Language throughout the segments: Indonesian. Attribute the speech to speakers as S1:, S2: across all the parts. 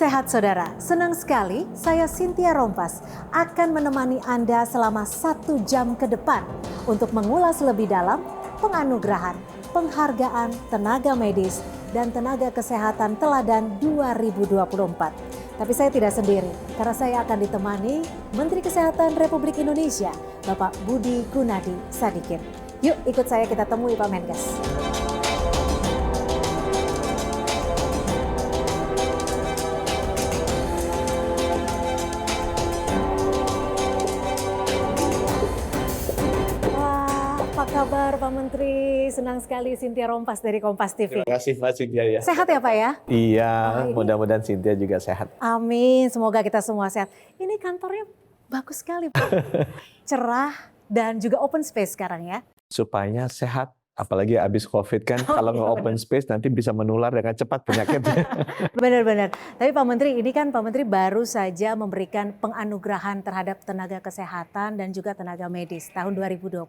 S1: sehat saudara, senang sekali saya Cynthia Rompas akan menemani Anda selama 1 jam ke depan untuk mengulas lebih dalam penganugerahan, penghargaan tenaga medis dan tenaga kesehatan teladan 2024. Tapi saya tidak sendiri, karena saya akan ditemani Menteri Kesehatan Republik Indonesia, Bapak Budi Gunadi Sadikin. Yuk ikut saya kita temui Pak Menkes. Kabar Pak Menteri, senang sekali Cynthia Rompas dari Kompas TV.
S2: Terima kasih Mbak Cynthia ya.
S1: Sehat ya Pak ya?
S2: Iya, mudah-mudahan Cynthia juga sehat.
S1: Amin, semoga kita semua sehat. Ini kantornya bagus sekali Pak, cerah dan juga open space sekarang ya.
S2: Supaya sehat, apalagi habis COVID kan, kalau nggak open space nanti bisa menular dengan cepat penyakitnya.
S1: Benar-benar. Tapi Pak Menteri, ini kan Pak Menteri baru saja memberikan penganugerahan terhadap tenaga kesehatan dan juga tenaga medis tahun 2024.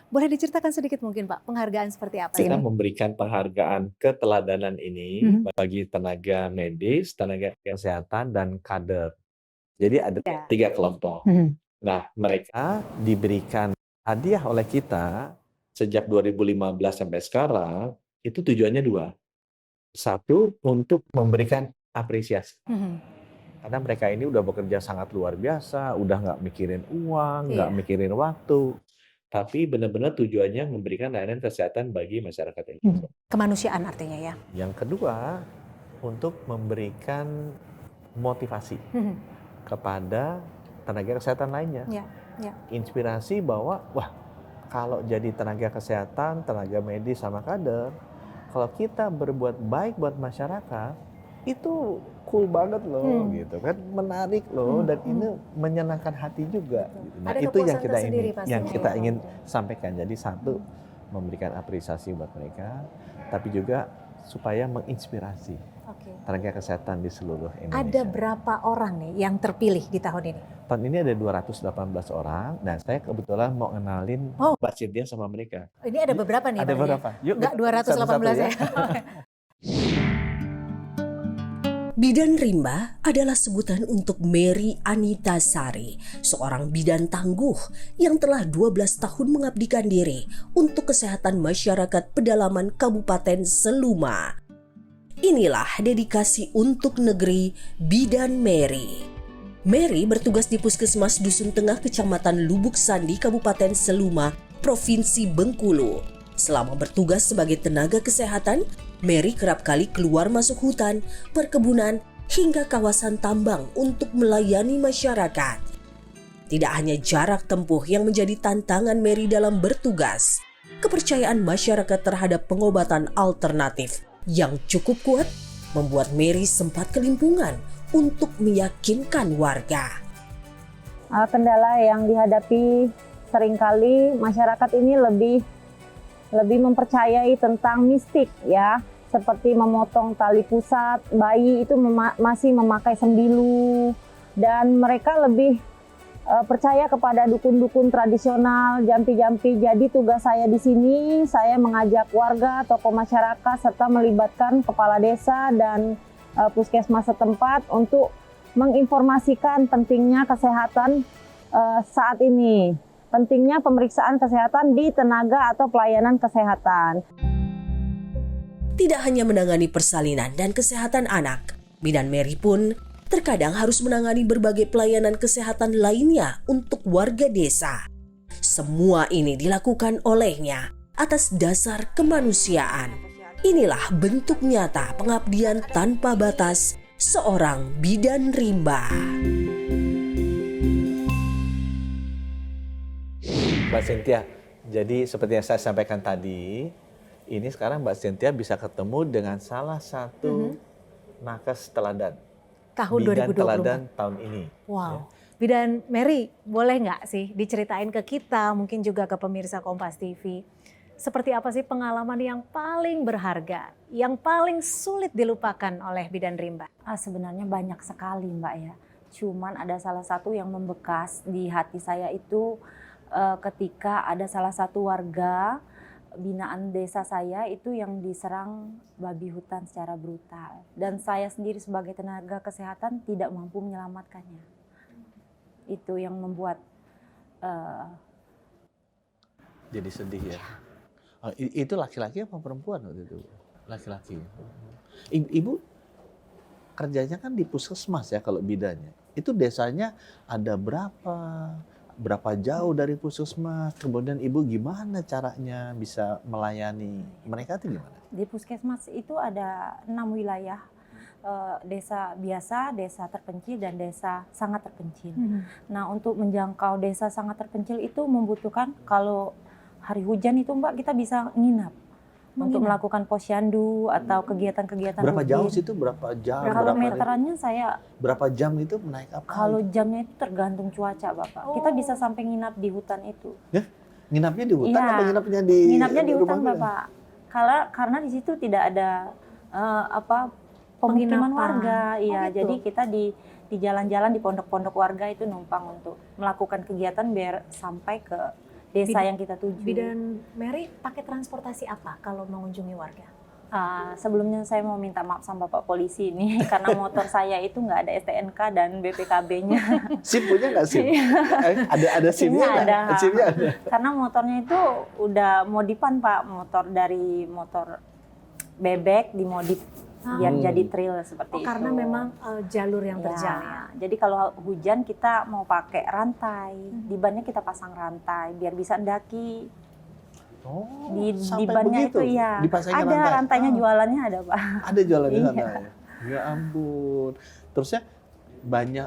S1: Boleh diceritakan sedikit mungkin Pak, penghargaan seperti apa
S2: Kita
S1: ini?
S2: memberikan penghargaan keteladanan ini bagi tenaga medis, tenaga kesehatan, dan kader. Jadi ada 3 kelompok. Nah, mereka diberikan hadiah oleh kita sejak 2015 sampai sekarang, itu tujuannya 2. Satu, untuk memberikan apresiasi. Karena mereka ini udah bekerja sangat luar biasa, udah nggak mikirin uang, nggak mikirin waktu. Tapi benar-benar tujuannya memberikan layanan kesehatan bagi masyarakat Indonesia.
S1: Kemanusiaan artinya ya.
S2: Yang kedua, untuk memberikan motivasi kepada tenaga kesehatan lainnya. Inspirasi bahwa, wah, kalau jadi tenaga kesehatan, tenaga medis sama kader, kalau kita berbuat baik buat masyarakat, itu cool banget loh, gitu kan, menarik loh, dan ini menyenangkan hati juga. Gitu. Nah, itu yang kita ingin sampaikan. Jadi satu, memberikan apresiasi buat mereka, tapi juga supaya menginspirasi tenaga kesehatan di seluruh Indonesia.
S1: Ada berapa orang nih yang terpilih di tahun ini?
S2: Tahun ini ada 218 orang. Nah, saya kebetulan mau kenalin Mbak Cynthia sama mereka.
S1: Ini ada beberapa nih.
S2: Ada beberapa. Yuk,
S1: nggak 218 ya.
S3: Bidan rimba adalah sebutan untuk Mary Anita Sari, seorang bidan tangguh yang telah 12 tahun mengabdikan diri untuk kesehatan masyarakat pedalaman Kabupaten Seluma. Inilah dedikasi untuk negeri Bidan Mary. Mary bertugas di Puskesmas Dusun Tengah Kecamatan Lubuk Sandi, Kabupaten Seluma, Provinsi Bengkulu. Selama bertugas sebagai tenaga kesehatan, Mary kerap kali keluar masuk hutan, perkebunan, hingga kawasan tambang untuk melayani masyarakat. Tidak hanya jarak tempuh yang menjadi tantangan Mary dalam bertugas, kepercayaan masyarakat terhadap pengobatan alternatif yang cukup kuat membuat Mary sempat kelimpungan untuk meyakinkan warga.
S4: Kendala yang dihadapi seringkali masyarakat ini lebih mempercayai tentang mistik ya, seperti memotong tali pusat, bayi itu masih memakai sembilu, dan mereka lebih percaya kepada dukun-dukun tradisional, jampi-jampi. Jadi tugas saya di sini, saya mengajak warga, tokoh masyarakat, serta melibatkan kepala desa dan puskesmas setempat untuk menginformasikan pentingnya kesehatan saat ini. Pentingnya pemeriksaan kesehatan di tenaga atau pelayanan kesehatan.
S3: Tidak hanya menangani persalinan dan kesehatan anak, Bidan Mary pun terkadang harus menangani berbagai pelayanan kesehatan lainnya untuk warga desa. Semua ini dilakukan olehnya atas dasar kemanusiaan. Inilah bentuk nyata pengabdian tanpa batas seorang bidan rimba.
S2: Mbak Cynthia, jadi seperti yang saya sampaikan tadi, ini sekarang Mbak Cynthia bisa ketemu dengan salah satu nakes teladan.
S1: Tahun
S2: Bidan
S1: 2024.
S2: teladan tahun ini.
S1: Wow. Bidan Mary, boleh nggak sih diceritain ke kita, mungkin juga ke pemirsa Kompas TV, seperti apa sih pengalaman yang paling berharga, yang paling sulit dilupakan oleh bidan rimba?
S5: Sebenarnya banyak sekali Mbak ya. Cuman ada salah satu yang membekas di hati saya itu ketika ada salah satu warga binaan desa saya itu yang diserang babi hutan secara brutal. Dan saya sendiri sebagai tenaga kesehatan tidak mampu menyelamatkannya. Itu yang membuat
S2: jadi sedih ya. Oh, itu laki-laki apa perempuan waktu itu? Laki-laki. Ibu kerjanya kan di puskesmas ya kalau bidannya. Itu desanya ada berapa jauh dari puskesmas? Kemudian ibu gimana caranya bisa melayani mereka itu gimana?
S5: di puskesmas itu ada 6 wilayah. Desa biasa, desa terpencil, dan desa sangat terpencil. Nah, untuk menjangkau desa sangat terpencil itu membutuhkan, kalau hari hujan itu Mbak, kita bisa nginap. Untuk melakukan posyandu atau kegiatan-kegiatan
S2: Berapa
S5: rutin.
S2: jauh situ? Berapa jam?
S5: Kalau meterannya saya,
S2: berapa jam itu naik apa?
S5: kalau jamnya itu tergantung cuaca Bapak. Kita bisa sampai nginap di hutan itu.
S2: Ya? Nginapnya di hutan
S5: Iya,
S2: atau nginapnya di
S5: nginapnya di hutan
S2: rumah
S5: Bapak. Karena di situ tidak ada pemukiman warga. Iya,
S1: gitu.
S5: jadi kita di jalan-jalan di pondok-pondok warga itu numpang untuk melakukan kegiatan biar sampai ke desa yang kita tuju.
S1: Bidan Mary pakai transportasi apa kalau mengunjungi warga?
S5: Sebelumnya saya mau minta maaf sama Bapak Polisi ini karena motor saya itu nggak ada STNK dan BPKB-nya.
S2: SIM punya nggak SIM? Ada SIM-nya nggak?
S5: Ada.
S2: SIM-nya ada.
S5: Karena motornya itu udah modifan Pak, motor dari motor bebek dimodif biar jadi trail seperti itu.
S1: Karena memang jalur yang terjal ya.
S5: Jadi kalau hujan kita mau pakai rantai, di bannya kita pasang rantai biar bisa mendaki.
S2: Oh,
S5: Di
S2: sampai
S5: bannya
S2: begitu?
S5: itu ya.
S2: Dipasangin
S5: Ada
S2: rantai?
S5: rantainya, jualannya ada Pak.
S2: Ada jualan di
S5: Iya.
S2: sana ya? Ya ampun. Terusnya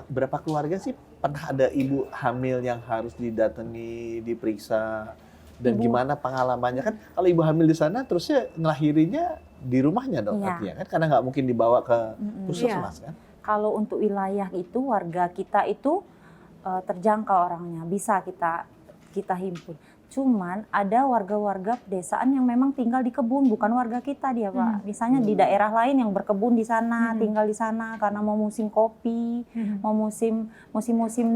S2: berapa keluarga sih pernah ada ibu hamil yang harus didatangi, diperiksa, dan gimana pengalamannya? Kan kalau ibu hamil di sana terusnya ngelahirinya di rumahnya dong,
S5: Iya.
S2: artinya kan, karena nggak mungkin dibawa ke puskesmas kan?
S5: Kalau untuk wilayah itu, warga kita itu terjangkau orangnya, bisa kita himpun. Cuman ada warga-warga pedesaan yang memang tinggal di kebun, bukan warga kita dia Pak. Misalnya di daerah lain yang berkebun di sana, tinggal di sana karena mau musim kopi, mau musim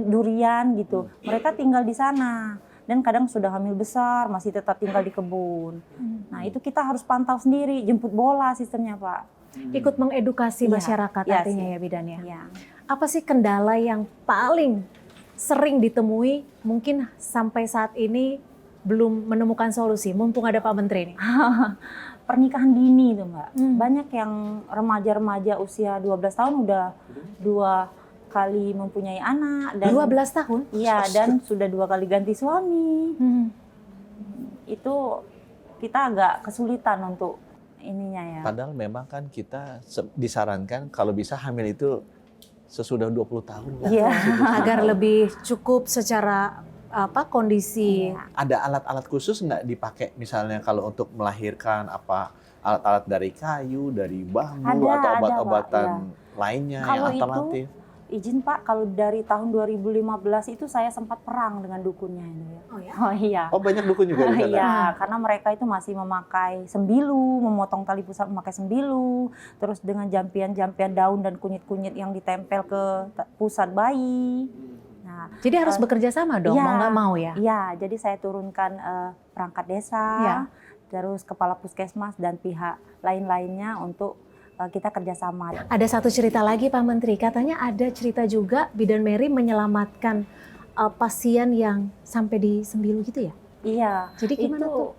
S5: durian gitu. Mereka tinggal di sana. Dan kadang sudah hamil besar, masih tetap tinggal di kebun. Nah itu kita harus pantau sendiri, jemput bola sistemnya Pak.
S1: Ikut mengedukasi
S5: Iya.
S1: masyarakat
S5: Iya
S1: artinya
S5: sih.
S1: ya Bidan ya.
S5: Ya.
S1: Apa sih kendala yang paling sering ditemui mungkin sampai saat ini belum menemukan solusi, mumpung ada Pak Menteri nih?
S5: Pernikahan dini itu Mbak. Banyak yang remaja-remaja usia 12 tahun udah 2 kali mempunyai anak. Dan
S1: 12 tahun?
S5: Iya, dan sudah 2 kali ganti suami. Itu kita agak kesulitan untuk ininya ya.
S2: Padahal memang kan kita disarankan kalau bisa hamil itu sesudah 20 tahun.
S5: Iya.
S1: Agar lebih cukup secara kondisi.
S2: Ada alat-alat khusus nggak dipakai misalnya kalau untuk melahirkan, apa alat-alat dari kayu, dari bambu, atau obat-obatan lainnya
S5: Kalau
S2: yang alternatif?
S5: Izin Pak, kalau dari tahun 2015 itu saya sempat perang dengan dukunnya ini ya.
S1: Oh ya?
S5: Oh iya.
S2: Oh banyak dukun juga di sana?
S5: Iya, karena mereka itu masih memakai sembilu, memotong tali pusat memakai sembilu, terus dengan jampian-jampian daun dan kunyit-kunyit yang ditempel ke pusat bayi. Nah,
S1: Jadi harus bekerja sama dong, mau nggak mau ya?
S5: Iya, jadi saya turunkan perangkat desa, terus kepala puskesmas dan pihak lain-lainnya untuk kita kerjasama.
S1: Ada satu cerita lagi Pak Menteri, katanya ada cerita juga Bidan Mary menyelamatkan pasien yang sampai di sembilu gitu ya?
S5: Iya.
S1: Jadi gimana tuh?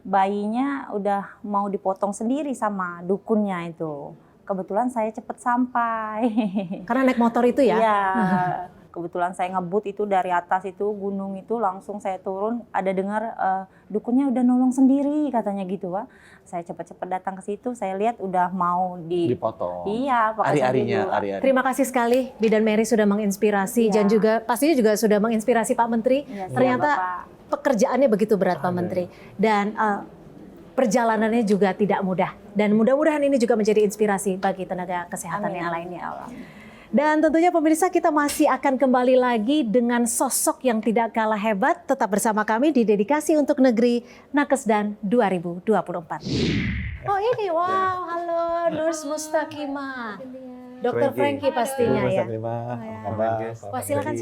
S5: Bayinya udah mau dipotong sendiri sama dukunnya itu. Kebetulan saya cepat sampai.
S1: Karena naik motor itu ya?
S5: Iya. Kebetulan saya ngebut itu dari atas itu gunung itu, langsung saya turun, ada dengar dukunnya udah nolong sendiri katanya gitu Pak. Saya cepat-cepat datang ke situ, saya lihat udah mau
S2: Dipotong.
S5: Iya, pakai
S2: Ari-arinya,
S5: sembilu.
S2: ari-ari.
S1: Terima kasih sekali Bidan Mary sudah menginspirasi dan juga pastinya juga sudah menginspirasi Pak Menteri.
S5: Iya,
S1: Ternyata
S5: Bapak.
S1: pekerjaannya begitu berat Pak Menteri dan perjalanannya juga tidak mudah. Dan mudah-mudahan ini juga menjadi inspirasi bagi tenaga kesehatan yang lainnya. Dan tentunya pemirsa, kita masih akan kembali lagi dengan sosok yang tidak kalah hebat. Tetap bersama kami di Dedikasi untuk Negeri Nakesdan 2024. Oh ini, wow, halo Nurse Mustaqimah. Dr. Frankie pastinya ya. Wah, silakan.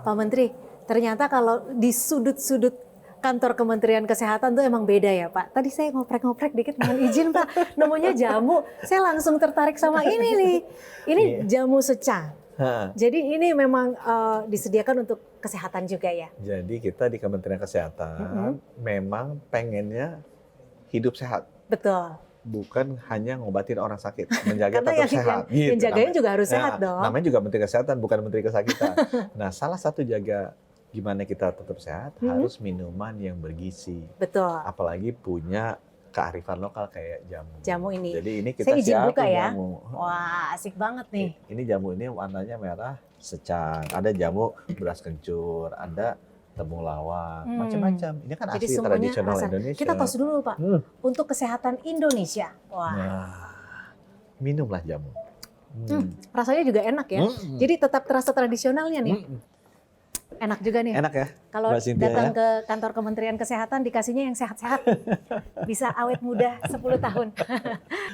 S1: Pak Menteri, ternyata kalau di sudut-sudut kantor Kementerian Kesehatan tuh emang beda ya Pak. Tadi saya ngoprek-ngoprek dikit, mohon izin Pak, namanya jamu. Saya langsung tertarik sama ini nih. Ini jamu secang. Jadi ini memang disediakan untuk kesehatan juga ya?
S2: Jadi kita di Kementerian Kesehatan memang pengennya hidup sehat.
S1: Betul.
S2: Bukan hanya ngobatin orang sakit, menjaga tetap sehat.
S1: Yang jagain juga harus sehat dong.
S2: Namanya juga Menteri Kesehatan, bukan Menteri Kesakitan. Nah, salah satu jaga gimana kita tetap sehat, harus minuman yang bergizi.
S1: Betul.
S2: Apalagi punya kearifan lokal kayak jamu.
S1: Jamu ini.
S2: Jadi ini kita
S1: saya izin buka ya.
S2: Jamu.
S1: Wah, asik banget nih.
S2: Ini jamu ini warnanya merah secang. Ada jamu beras kencur, ada temulawak, macam-macam. Ini kan
S1: jadi
S2: asli tradisional Indonesia.
S1: Kita tos dulu Pak, untuk kesehatan Indonesia. Wah.
S2: Nah, minumlah jamu.
S1: Rasanya juga enak ya. Jadi tetap terasa tradisionalnya nih. Enak juga nih.
S2: Enak ya.
S1: Kalau datang ke kantor Kementerian Kesehatan dikasihnya yang sehat-sehat. Bisa awet muda 10 tahun.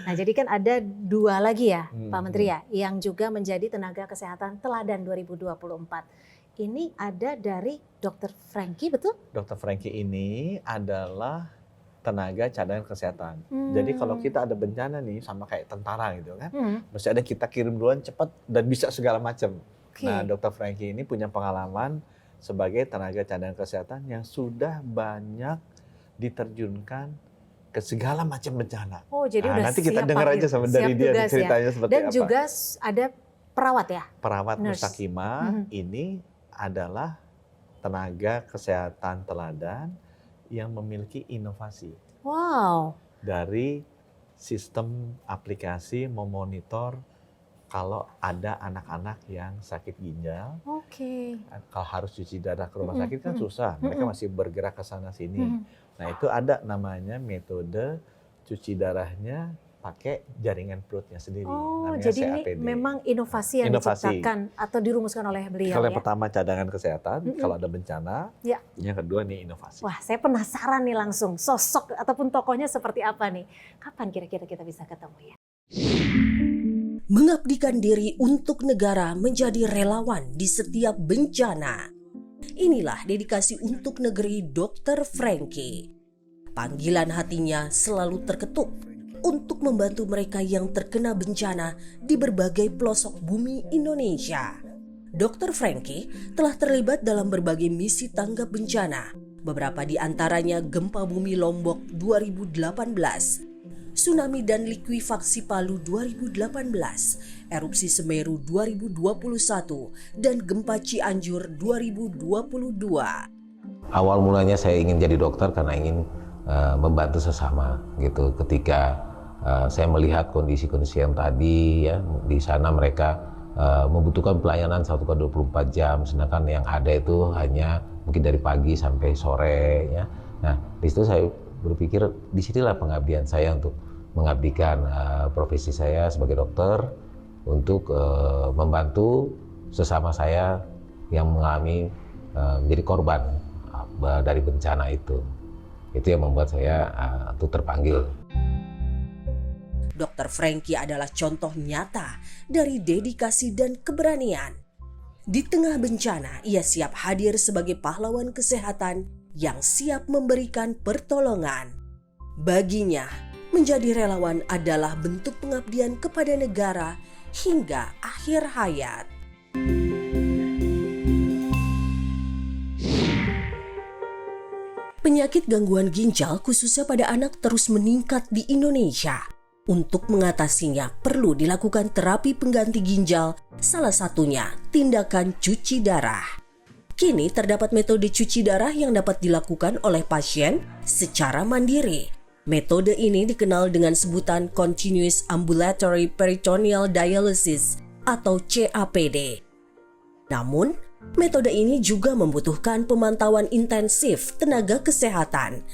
S1: Nah, jadi kan ada 2 lagi ya Pak Menteri ya, yang juga menjadi tenaga kesehatan teladan 2024. Ini ada dari Dr. Frankie, betul?
S2: Dr. Frankie ini adalah tenaga cadangan kesehatan. Jadi kalau kita ada bencana nih, sama kayak tentara gitu kan, mesti ada kita kirim duluan cepat dan bisa segala macam. Nah, Dr. Frankie ini punya pengalaman sebagai tenaga cadangan kesehatan yang sudah banyak diterjunkan ke segala macam bencana.
S1: Oh, jadi udah
S2: nanti kita dengar aja sama dari dia ceritanya seperti apa.
S1: Dan juga ada perawat ya?
S2: Perawat Mustakimah ini adalah tenaga kesehatan teladan yang memiliki inovasi.
S1: Wow.
S2: Dari sistem aplikasi memonitor kalau ada anak-anak yang sakit ginjal. Kalau harus cuci darah ke rumah sakit kan susah. Mereka masih bergerak ke sana sini. Nah, itu ada namanya metode cuci darahnya pakai jaringan perutnya sendiri.
S1: Oh, jadi
S2: CAPD.
S1: ini memang inovasi yang diciptakan atau dirumuskan oleh beliau
S2: kalau
S1: ya?
S2: yang pertama cadangan kesehatan, kalau ada bencana. Yang kedua nih inovasi.
S1: Wah, saya penasaran nih langsung sosok ataupun tokohnya seperti apa nih. Kapan kira-kira kita bisa ketemu ya?
S3: Mengabdikan diri untuk negara menjadi relawan di setiap bencana. Inilah dedikasi untuk negeri Dr. Frankie. Panggilan hatinya selalu terketuk untuk membantu mereka yang terkena bencana di berbagai pelosok bumi Indonesia. Dr. Frankie telah terlibat dalam berbagai misi tanggap bencana. Beberapa di antaranya gempa bumi Lombok 2018, tsunami dan likuifaksi Palu 2018, erupsi Semeru 2021, dan gempa Cianjur 2022.
S6: Awal mulanya saya ingin jadi dokter karena ingin membantu sesama gitu. Ketika saya melihat kondisi-kondisi yang tadi ya, di sana mereka membutuhkan pelayanan 1x24 jam, sedangkan yang ada itu hanya mungkin dari pagi sampai sore ya. Nah, di situ saya berpikir disinilah pengabdian saya untuk mengabdikan profesi saya sebagai dokter untuk membantu sesama saya yang mengalami menjadi korban dari bencana itu. Itu yang membuat saya untuk terpanggil.
S3: Dr. Frankie adalah contoh nyata dari dedikasi dan keberanian. Di tengah bencana, ia siap hadir sebagai pahlawan kesehatan yang siap memberikan pertolongan. Baginya, menjadi relawan adalah bentuk pengabdian kepada negara hingga akhir hayat. Penyakit gangguan ginjal khususnya pada anak terus meningkat di Indonesia. Untuk mengatasinya perlu dilakukan terapi pengganti ginjal, salah satunya tindakan cuci darah. Kini terdapat metode cuci darah yang dapat dilakukan oleh pasien secara mandiri. Metode ini dikenal dengan sebutan Continuous Ambulatory Peritoneal Dialysis atau CAPD. Namun, metode ini juga membutuhkan pemantauan intensif tenaga kesehatan.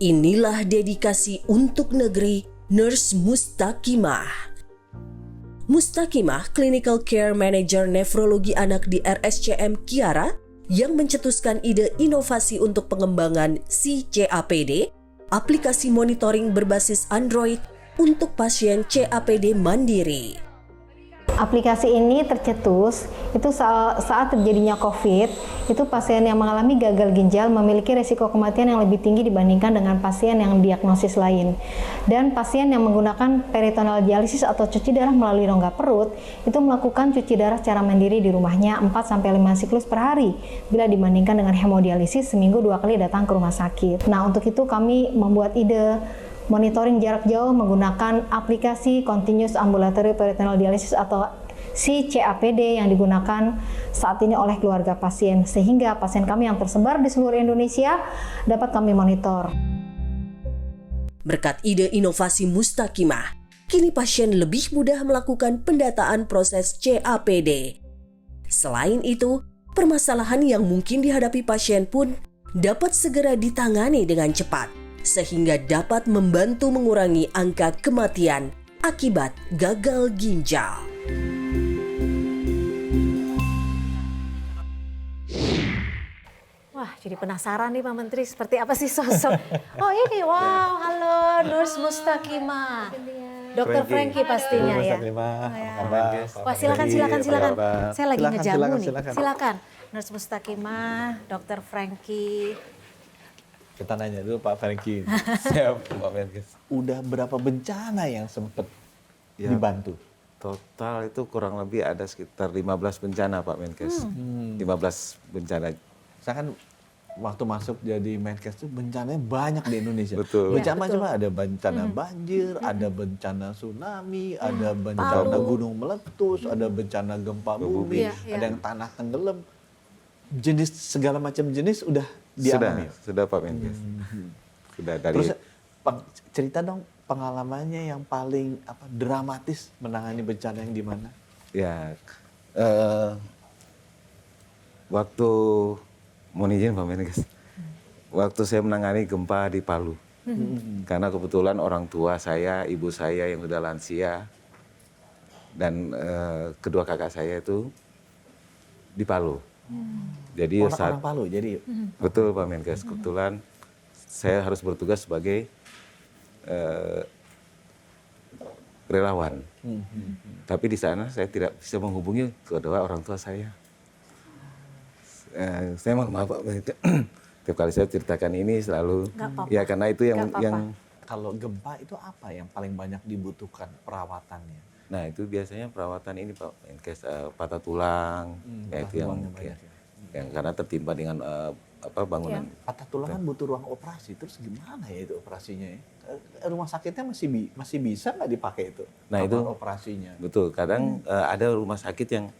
S3: Inilah dedikasi untuk negeri Nurse Mustakimah. Mustakimah, Clinical Care Manager Nefrologi Anak di RSCM Kiara, yang mencetuskan ide inovasi untuk pengembangan CAPD, aplikasi monitoring berbasis Android untuk pasien CAPD mandiri.
S7: Aplikasi ini tercetus itu saat terjadinya COVID, itu pasien yang mengalami gagal ginjal memiliki resiko kematian yang lebih tinggi dibandingkan dengan pasien yang diagnosis lain. Dan pasien yang menggunakan peritoneal dialisis atau cuci darah melalui rongga perut, itu melakukan cuci darah secara mandiri di rumahnya 4-5 siklus per hari, bila dibandingkan dengan hemodialisis seminggu 2 kali datang ke rumah sakit. Nah, untuk itu kami membuat ide monitoring jarak jauh menggunakan aplikasi Continuous Ambulatory Peritoneal Dialysis atau CAPD yang digunakan saat ini oleh keluarga pasien, sehingga pasien kami yang tersebar di seluruh Indonesia dapat kami monitor.
S3: Berkat ide inovasi Mustaqimah, kini pasien lebih mudah melakukan pendataan proses CAPD. Selain itu, permasalahan yang mungkin dihadapi pasien pun dapat segera ditangani dengan cepat, sehingga dapat membantu mengurangi angka kematian akibat gagal ginjal.
S1: Wah, jadi penasaran nih Pak Menteri, seperti apa sih sosok? Oh ini, wow, halo Nurse Mustaqimah. Dokter Frankie pastinya ya. Wah, silakan. Saya lagi ngejamu nih. Silakan. Nurse Mustaqimah, Dokter Frankie.
S2: Kita nanya dulu Pak Frankie. Siap, Pak Menkes. Udah berapa bencana yang sempat dibantu?
S8: Total itu kurang lebih ada sekitar 15 bencana Pak Menkes. 15 bencana.
S2: Saya kan waktu masuk jadi Menkes itu bencananya banyak di Indonesia.
S8: Betul.
S2: Bencana cuma ada bencana banjir, ada bencana tsunami, ada bencana gunung meletus, ada bencana gempa bumi, ada yang tanah tenggelam. Jenis segala macam jenis udah dialami.
S8: Sudah Pak Menkes. Sudah dari.
S2: Terus cerita dong pengalamannya yang paling dramatis menangani bencana yang di mana?
S8: Ya, waktu mohon izin Pak Menkes. Waktu saya menangani gempa di Palu. Karena kebetulan orang tua saya, ibu saya yang sudah lansia dan kedua kakak saya itu di Palu. Jadi
S2: orang Palu jadi.
S8: Betul Pak Menkes. Kebetulan saya harus bertugas sebagai relawan. Tapi di sana saya tidak bisa menghubungi kedua orang tua saya. Saya mohon maaf Pak Menkes. Tiap kali saya ceritakan ini selalu ya karena itu yang
S2: kalau gempa itu apa yang paling banyak dibutuhkan perawatannya?
S8: Nah itu biasanya perawatan ini Pak Menkes, patah tulang, itu yang karena tertimpa dengan bangunan.
S2: Patah tulang kan butuh ruang operasi, terus gimana ya itu operasinya? Rumah sakitnya masih bisa nggak dipakai itu?
S8: Nah itu
S2: operasinya.
S8: Betul, kadang ada rumah sakit yang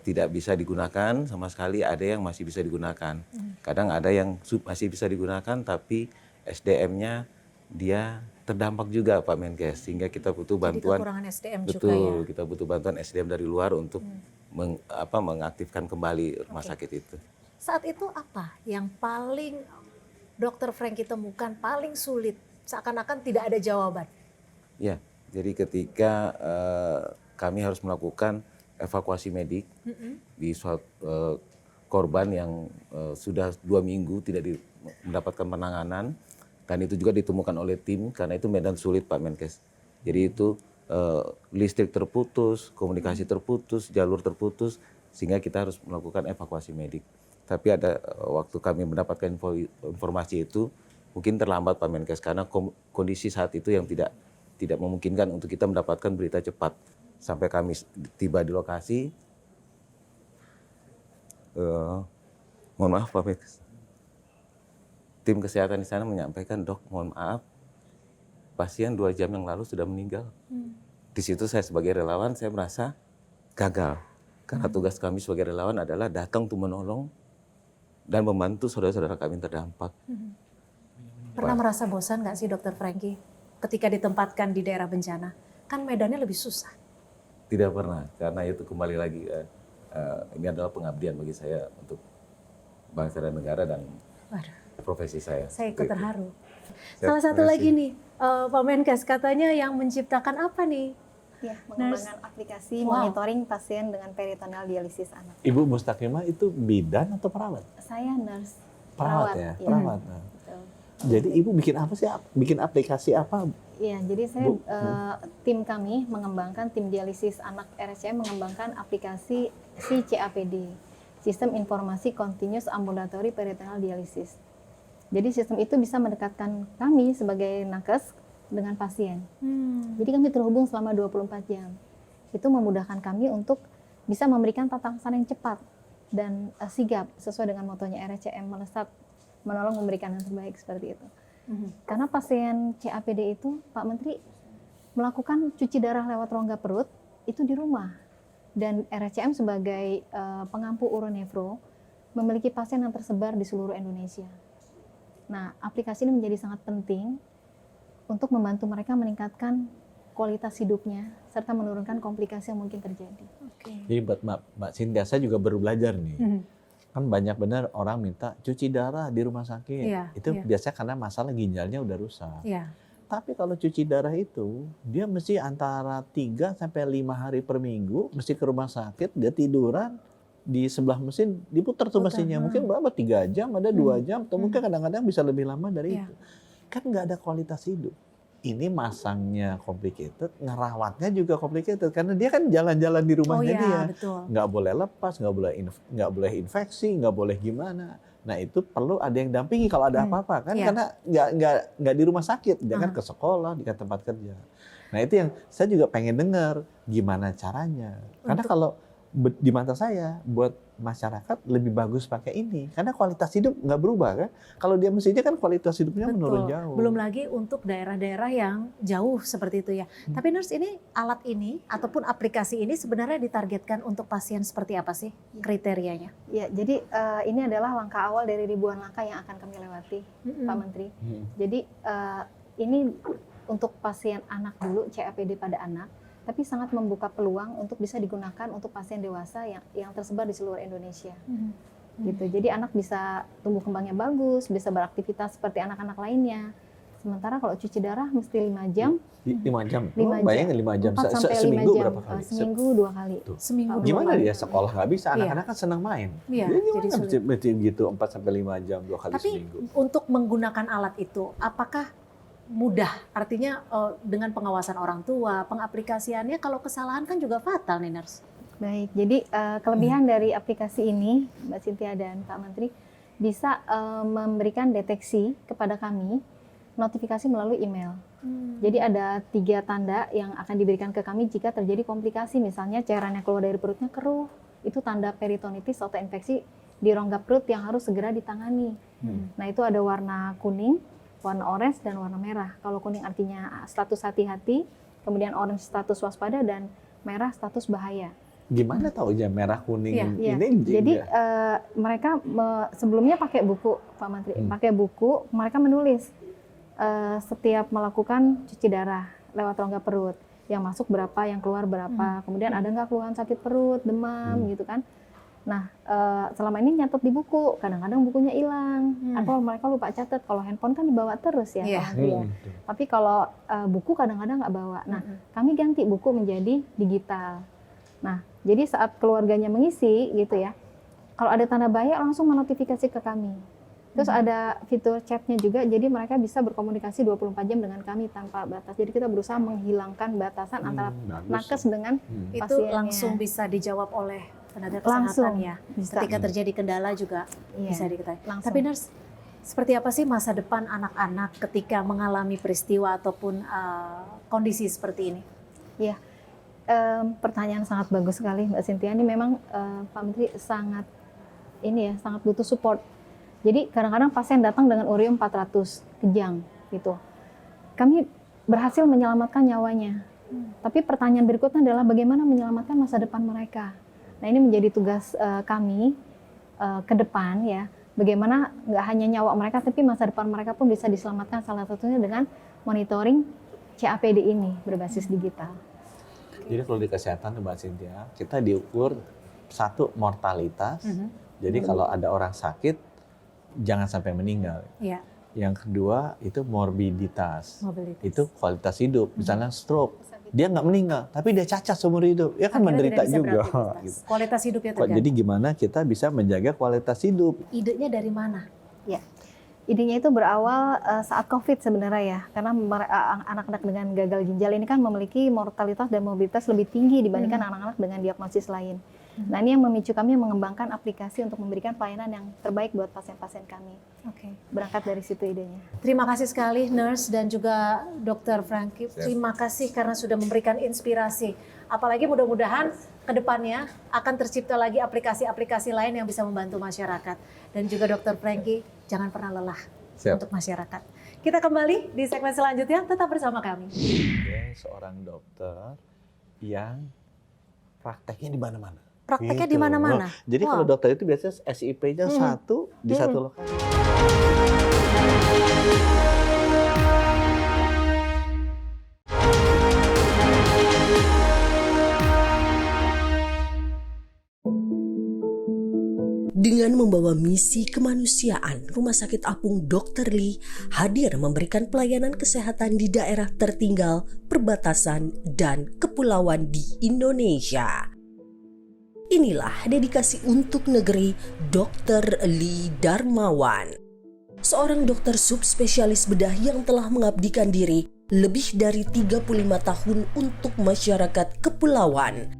S8: tidak bisa digunakan sama sekali, ada yang masih bisa digunakan. Kadang ada yang masih bisa digunakan tapi SDM-nya dia terdampak juga Pak Menkes, sehingga kita butuh bantuan.
S1: Jadi kekurangan SDM
S8: betul,
S1: juga ya.
S8: Kita butuh bantuan SDM dari luar untuk mengaktifkan kembali rumah sakit itu.
S1: Saat itu apa yang paling Dokter Frankie temukan paling sulit, seakan-akan tidak ada jawaban?
S8: Ya, jadi ketika kami harus melakukan evakuasi medik di suatu korban yang sudah 2 minggu tidak mendapatkan penanganan. Dan itu juga ditemukan oleh tim karena itu medan sulit Pak Menkes. Jadi itu listrik terputus, komunikasi terputus, jalur terputus sehingga kita harus melakukan evakuasi medik. Tapi ada waktu kami mendapatkan informasi itu mungkin terlambat Pak Menkes karena kondisi saat itu yang tidak memungkinkan untuk kita mendapatkan berita cepat. Sampai kami tiba di lokasi, mohon maaf Pak Menkes. Tim kesehatan di sana menyampaikan, dok mohon maaf, pasien 2 jam yang lalu sudah meninggal. Di situ saya sebagai relawan saya merasa gagal. Karena tugas kami sebagai relawan adalah datang untuk menolong dan membantu saudara-saudara kami yang terdampak.
S1: Pernah merasa bosan nggak sih Dokter Frankie ketika ditempatkan di daerah bencana? Kan medannya lebih susah.
S8: Tidak pernah, karena itu kembali lagi ini adalah pengabdian bagi saya untuk bangsa dan negara dan profesi saya.
S1: Saya ikut terharu. Salah satu lagi nih, Pak Menkes katanya yang menciptakan apa nih?
S9: Ya, mengembangkan aplikasi monitoring pasien dengan peritoneal dialisis anak.
S2: Ibu Mustaqimah itu bidan atau perawat?
S9: Saya nurse.
S2: Perawat ya?
S9: Ya.
S2: Perawat. Jadi Ibu bikin apa sih? Bikin aplikasi apa?
S9: Iya, jadi saya tim kami mengembangkan, tim dialisis anak RSCM mengembangkan aplikasi CAPD, Sistem Informasi Continuous Ambulatory Peritoneal Dialysis. Jadi sistem itu bisa mendekatkan kami sebagai nakes dengan pasien. Jadi kami terhubung selama 24 jam. Itu memudahkan kami untuk bisa memberikan tata laksana yang cepat dan sigap sesuai dengan motonya RSCM, melesat, menolong, memberikan yang terbaik, seperti itu. Karena pasien CAPD itu, Pak Menteri, melakukan cuci darah lewat rongga perut itu di rumah. Dan RSCM sebagai pengampu uronefro memiliki pasien yang tersebar di seluruh Indonesia. Nah, aplikasi ini menjadi sangat penting untuk membantu mereka meningkatkan kualitas hidupnya serta menurunkan komplikasi yang mungkin terjadi.
S2: Jadi buat Mbak Cynthia, saya juga baru belajar nih. Kan banyak benar orang minta cuci darah di rumah sakit. Itu biasanya karena masalah ginjalnya udah rusak. Tapi kalau cuci darah itu, dia mesti antara 3 sampai 5 hari per minggu, mesti ke rumah sakit, dia tiduran di sebelah mesin, diputar tuh mesinnya. Mungkin berapa? 3 jam, ada 2 jam, atau mungkin kadang-kadang bisa lebih lama dari itu. Kan nggak ada kualitas hidup. Ini masangnya complicated, ngerawatnya juga complicated karena dia kan jalan-jalan di rumahnya dia, nggak boleh lepas, nggak boleh infeksi, nggak boleh gimana. Nah itu perlu ada yang dampingi kalau ada apa-apa kan, karena nggak di rumah sakit, dia kan ke sekolah, di tempat kerja. Nah itu yang saya juga pengen dengar gimana caranya, karena kalau di mata saya buat masyarakat lebih bagus pakai ini karena kualitas hidup nggak berubah kan. Kalau dia mestinya kan kualitas hidupnya menurun jauh.
S1: Belum lagi untuk daerah-daerah yang jauh seperti itu ya. Tapi Nurse, ini alat ini ataupun aplikasi ini sebenarnya ditargetkan untuk pasien seperti apa sih kriterianya?
S9: Ya, jadi ini adalah langkah awal dari ribuan langkah yang akan kami lewati, Pak Menteri. Jadi ini untuk pasien anak dulu, CAPD pada anak, tapi sangat membuka peluang untuk bisa digunakan untuk pasien dewasa yang tersebar di seluruh Indonesia. Gitu. Jadi anak bisa tumbuh kembangnya bagus, bisa beraktivitas seperti anak-anak lainnya. Sementara kalau cuci darah mesti 5 jam.
S2: 5 jam?
S9: Bayangin
S2: 5 jam.
S9: 4 sampai 5
S2: seminggu
S9: jam.
S2: Berapa kali?
S9: Seminggu 2 kali.
S1: Seminggu 2
S2: Gimana
S1: kali.
S2: dia sekolah nggak bisa, anak-anak kan senang main. Jadi mesti gitu 4 sampai 5 jam 2 kali seminggu.
S1: Tapi untuk menggunakan alat itu, apakah mudah? Artinya dengan pengawasan orang tua, pengaplikasiannya kalau kesalahan kan juga fatal nih Nurse.
S9: Baik, jadi kelebihan dari aplikasi ini, Mbak Cynthia dan Pak Menteri, bisa memberikan deteksi kepada kami, notifikasi melalui email. Jadi ada 3 tanda yang akan diberikan ke kami jika terjadi komplikasi, misalnya cairan yang keluar dari perutnya keruh, itu tanda peritonitis atau infeksi di rongga perut yang harus segera ditangani. Nah itu ada warna kuning, warna orange, dan warna merah. Kalau kuning artinya status hati-hati, kemudian orange status waspada, dan merah status bahaya.
S2: Gimana tahu aja merah kuning ini?
S9: Jadi mereka sebelumnya pakai buku, Pak Menteri, pakai buku, mereka menulis setiap melakukan cuci darah lewat rongga perut, yang masuk berapa, yang keluar berapa, kemudian ada nggak keluhan sakit perut, demam, gitu kan. Nah, selama ini nyatet di buku, kadang-kadang bukunya hilang, atau mereka lupa catat. Kalau handphone kan dibawa terus ya, Pak Menteri, ya. Tapi kalau buku kadang-kadang nggak bawa. Nah, kami ganti buku menjadi digital. Nah, jadi saat keluarganya mengisi gitu ya, kalau ada tanda bahaya langsung menotifikasi ke kami. Terus ada fitur chatnya juga, jadi mereka bisa berkomunikasi 24 jam dengan kami tanpa batas. Jadi kita berusaha menghilangkan batasan antara nakes dengan pasiennya.
S1: Itu langsung bisa dijawab oleh tenaga kesehatan ya. Bisa. Ketika terjadi kendala juga bisa diketahui. Tapi Nurse, seperti apa sih masa depan anak-anak ketika mengalami peristiwa ataupun kondisi seperti ini?
S9: Ya, pertanyaan sangat bagus sekali Mbak Cynthia. Ini memang Pak Menteri sangat butuh support. Jadi kadang-kadang pasien datang dengan urium 400 kejang gitu. Kami berhasil menyelamatkan nyawanya. Tapi pertanyaan berikutnya adalah bagaimana menyelamatkan masa depan mereka. Nah ini menjadi tugas kami ke depan ya. Bagaimana nggak hanya nyawa mereka, tapi masa depan mereka pun bisa diselamatkan, salah satunya dengan monitoring CAPD ini berbasis digital.
S2: Jadi kalau di kesehatan Mbak Cynthia, kita diukur satu mortalitas. Jadi kalau ada orang sakit, jangan sampai meninggal. Yang kedua itu morbiditas. Itu kualitas hidup. Misalnya stroke, dia nggak meninggal, tapi dia cacat seumur hidup. Ya kan menderita juga.
S1: Gitu. Kualitas hidupnya terganggu.
S2: Jadi gimana kita bisa menjaga kualitas hidup?
S1: Idenya dari mana?
S9: Ya, Idenya itu berawal saat COVID sebenarnya ya, karena anak-anak dengan gagal ginjal ini kan memiliki mortalitas dan mobilitas lebih tinggi dibandingkan anak-anak dengan diagnosis lain. Nah, ini yang memicu kami mengembangkan aplikasi untuk memberikan pelayanan yang terbaik buat pasien-pasien kami.
S1: Oke.
S9: Berangkat dari situ idenya.
S1: Terima kasih sekali nurse dan juga Dr. Franky. Terima kasih karena sudah memberikan inspirasi. Apalagi mudah-mudahan ke depannya akan tercipta lagi aplikasi-aplikasi lain yang bisa membantu masyarakat. Dan juga Dr. Franky, jangan pernah lelah untuk masyarakat. Kita kembali di segmen selanjutnya, tetap bersama kami.
S2: Seorang dokter yang prakteknya di mana-mana.
S1: Prakteknya di mana-mana.
S2: Jadi kalau dokter itu biasanya SIP-nya satu di satu lokasi.
S3: Dengan membawa misi kemanusiaan, Rumah Sakit Apung Dr. Lee hadir memberikan pelayanan kesehatan di daerah tertinggal, perbatasan, dan kepulauan di Indonesia. Inilah dedikasi untuk negeri Dr. Lee Darmawan, seorang dokter subspesialis bedah yang telah mengabdikan diri lebih dari 35 tahun untuk masyarakat kepulauan.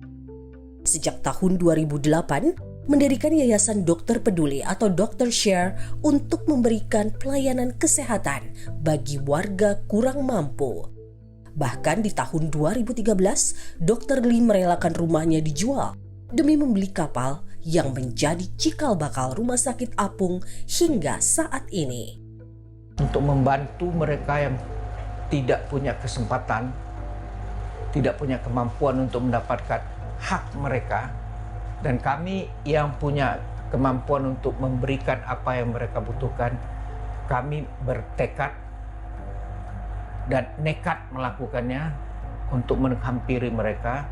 S3: Sejak tahun 2008, mendirikan Yayasan Dokter Peduli atau Dr. Share untuk memberikan pelayanan kesehatan bagi warga kurang mampu. Bahkan di tahun 2013, Dr. Lee merelakan rumahnya dijual demi membeli kapal yang menjadi cikal bakal Rumah Sakit Apung hingga saat ini.
S10: Untuk membantu mereka yang tidak punya kesempatan, tidak punya kemampuan untuk mendapatkan hak mereka, dan kami yang punya kemampuan untuk memberikan apa yang mereka butuhkan, kami bertekad dan nekat melakukannya untuk menghampiri mereka,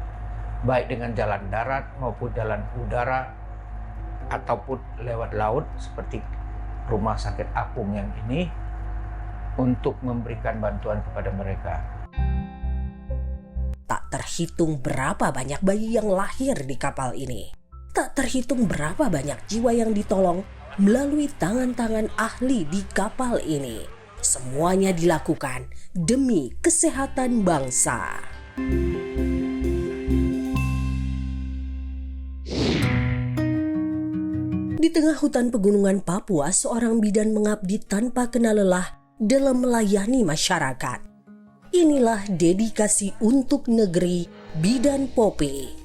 S10: baik dengan jalan darat maupun jalan udara ataupun lewat laut seperti Rumah Sakit Apung yang ini, untuk memberikan bantuan kepada mereka.
S3: Tak terhitung berapa banyak bayi yang lahir di kapal ini. Tak terhitung berapa banyak jiwa yang ditolong melalui tangan-tangan ahli di kapal ini. Semuanya dilakukan demi kesehatan bangsa. Di tengah hutan pegunungan Papua, seorang bidan mengabdi tanpa kenal lelah dalam melayani masyarakat. Inilah dedikasi untuk negeri Bidan Popi.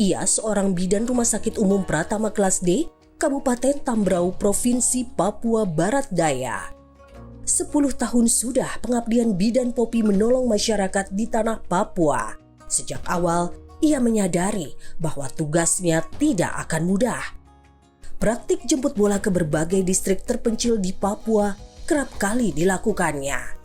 S3: Ia seorang bidan Rumah Sakit Umum Pratama Kelas D, Kabupaten Tambrau, Provinsi Papua Barat Daya. 10 tahun sudah pengabdian Bidan Popi menolong masyarakat di tanah Papua. Sejak awal, ia menyadari bahwa tugasnya tidak akan mudah. Praktik jemput bola ke berbagai distrik terpencil di Papua kerap kali dilakukannya.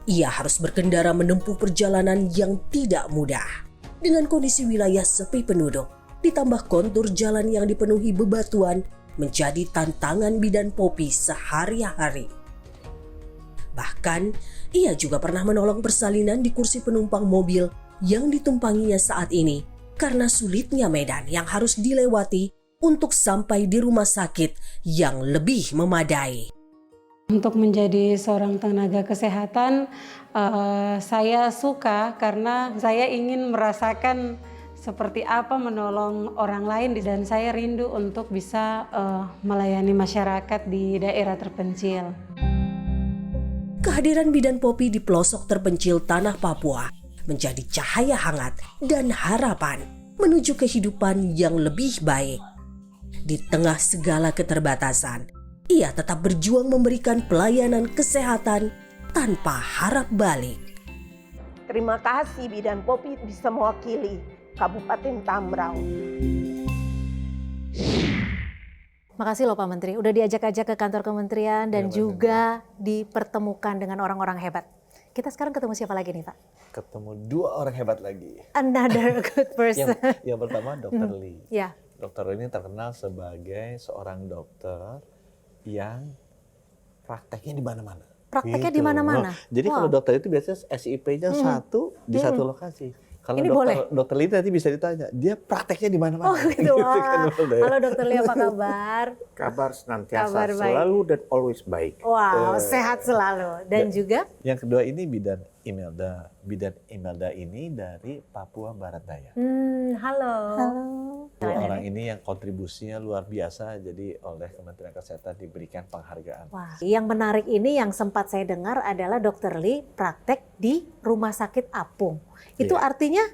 S3: Ia harus berkendara menempuh perjalanan yang tidak mudah. Dengan kondisi wilayah sepi penduduk, ditambah kontur jalan yang dipenuhi bebatuan, menjadi tantangan Bidan Popi sehari-hari. Bahkan, ia juga pernah menolong persalinan di kursi penumpang mobil yang ditumpanginya saat ini karena sulitnya medan yang harus dilewati untuk sampai di rumah sakit yang lebih memadai.
S11: Untuk menjadi seorang tenaga kesehatan, saya suka karena saya ingin merasakan seperti apa menolong orang lain, dan saya rindu untuk bisa melayani masyarakat di daerah terpencil.
S3: Kehadiran Bidan Popi di pelosok terpencil tanah Papua menjadi cahaya hangat dan harapan menuju kehidupan yang lebih baik. Di tengah segala keterbatasan, ia tetap berjuang memberikan pelayanan kesehatan tanpa harap balik.
S12: Terima kasih Bidan Popi bisa mewakili Kabupaten Tambrau.
S1: Makasih loh Pak Menteri, udah diajak-ajak ke kantor kementerian dan juga dipertemukan dengan orang-orang hebat. Kita sekarang ketemu siapa lagi nih Pak?
S2: Ketemu 2 orang hebat lagi.
S1: Another good person.
S2: yang pertama Dr. Lee.
S1: Ya.
S2: Dr. Lee ini terkenal sebagai seorang dokter yang prakteknya di mana-mana.
S1: Prakteknya di mana-mana.
S2: Jadi kalau dokter itu biasanya SIP-nya satu di satu lokasi. Kalau
S1: Ini boleh?
S2: dokter Lee nanti bisa ditanya, dia prakteknya di mana-mana.
S1: Oh gitu,
S2: Gitu
S1: wah.
S2: kan, Imelda.
S1: Halo Dokter Lee, apa kabar?
S10: Kabar senantiasa
S1: Kabar baik.
S10: selalu dan always baik.
S1: Wow, sehat selalu. Dan juga
S2: Yang kedua ini bidan Imelda. Bidan Imelda ini dari Papua Barat Daya.
S1: halo.
S2: Orang ini yang kontribusinya luar biasa, jadi oleh Kementerian Kesehatan diberikan penghargaan.
S1: Wah, yang menarik ini yang sempat saya dengar adalah Dokter Lee praktek di Rumah Sakit Apung. Itu
S10: Iya.
S1: artinya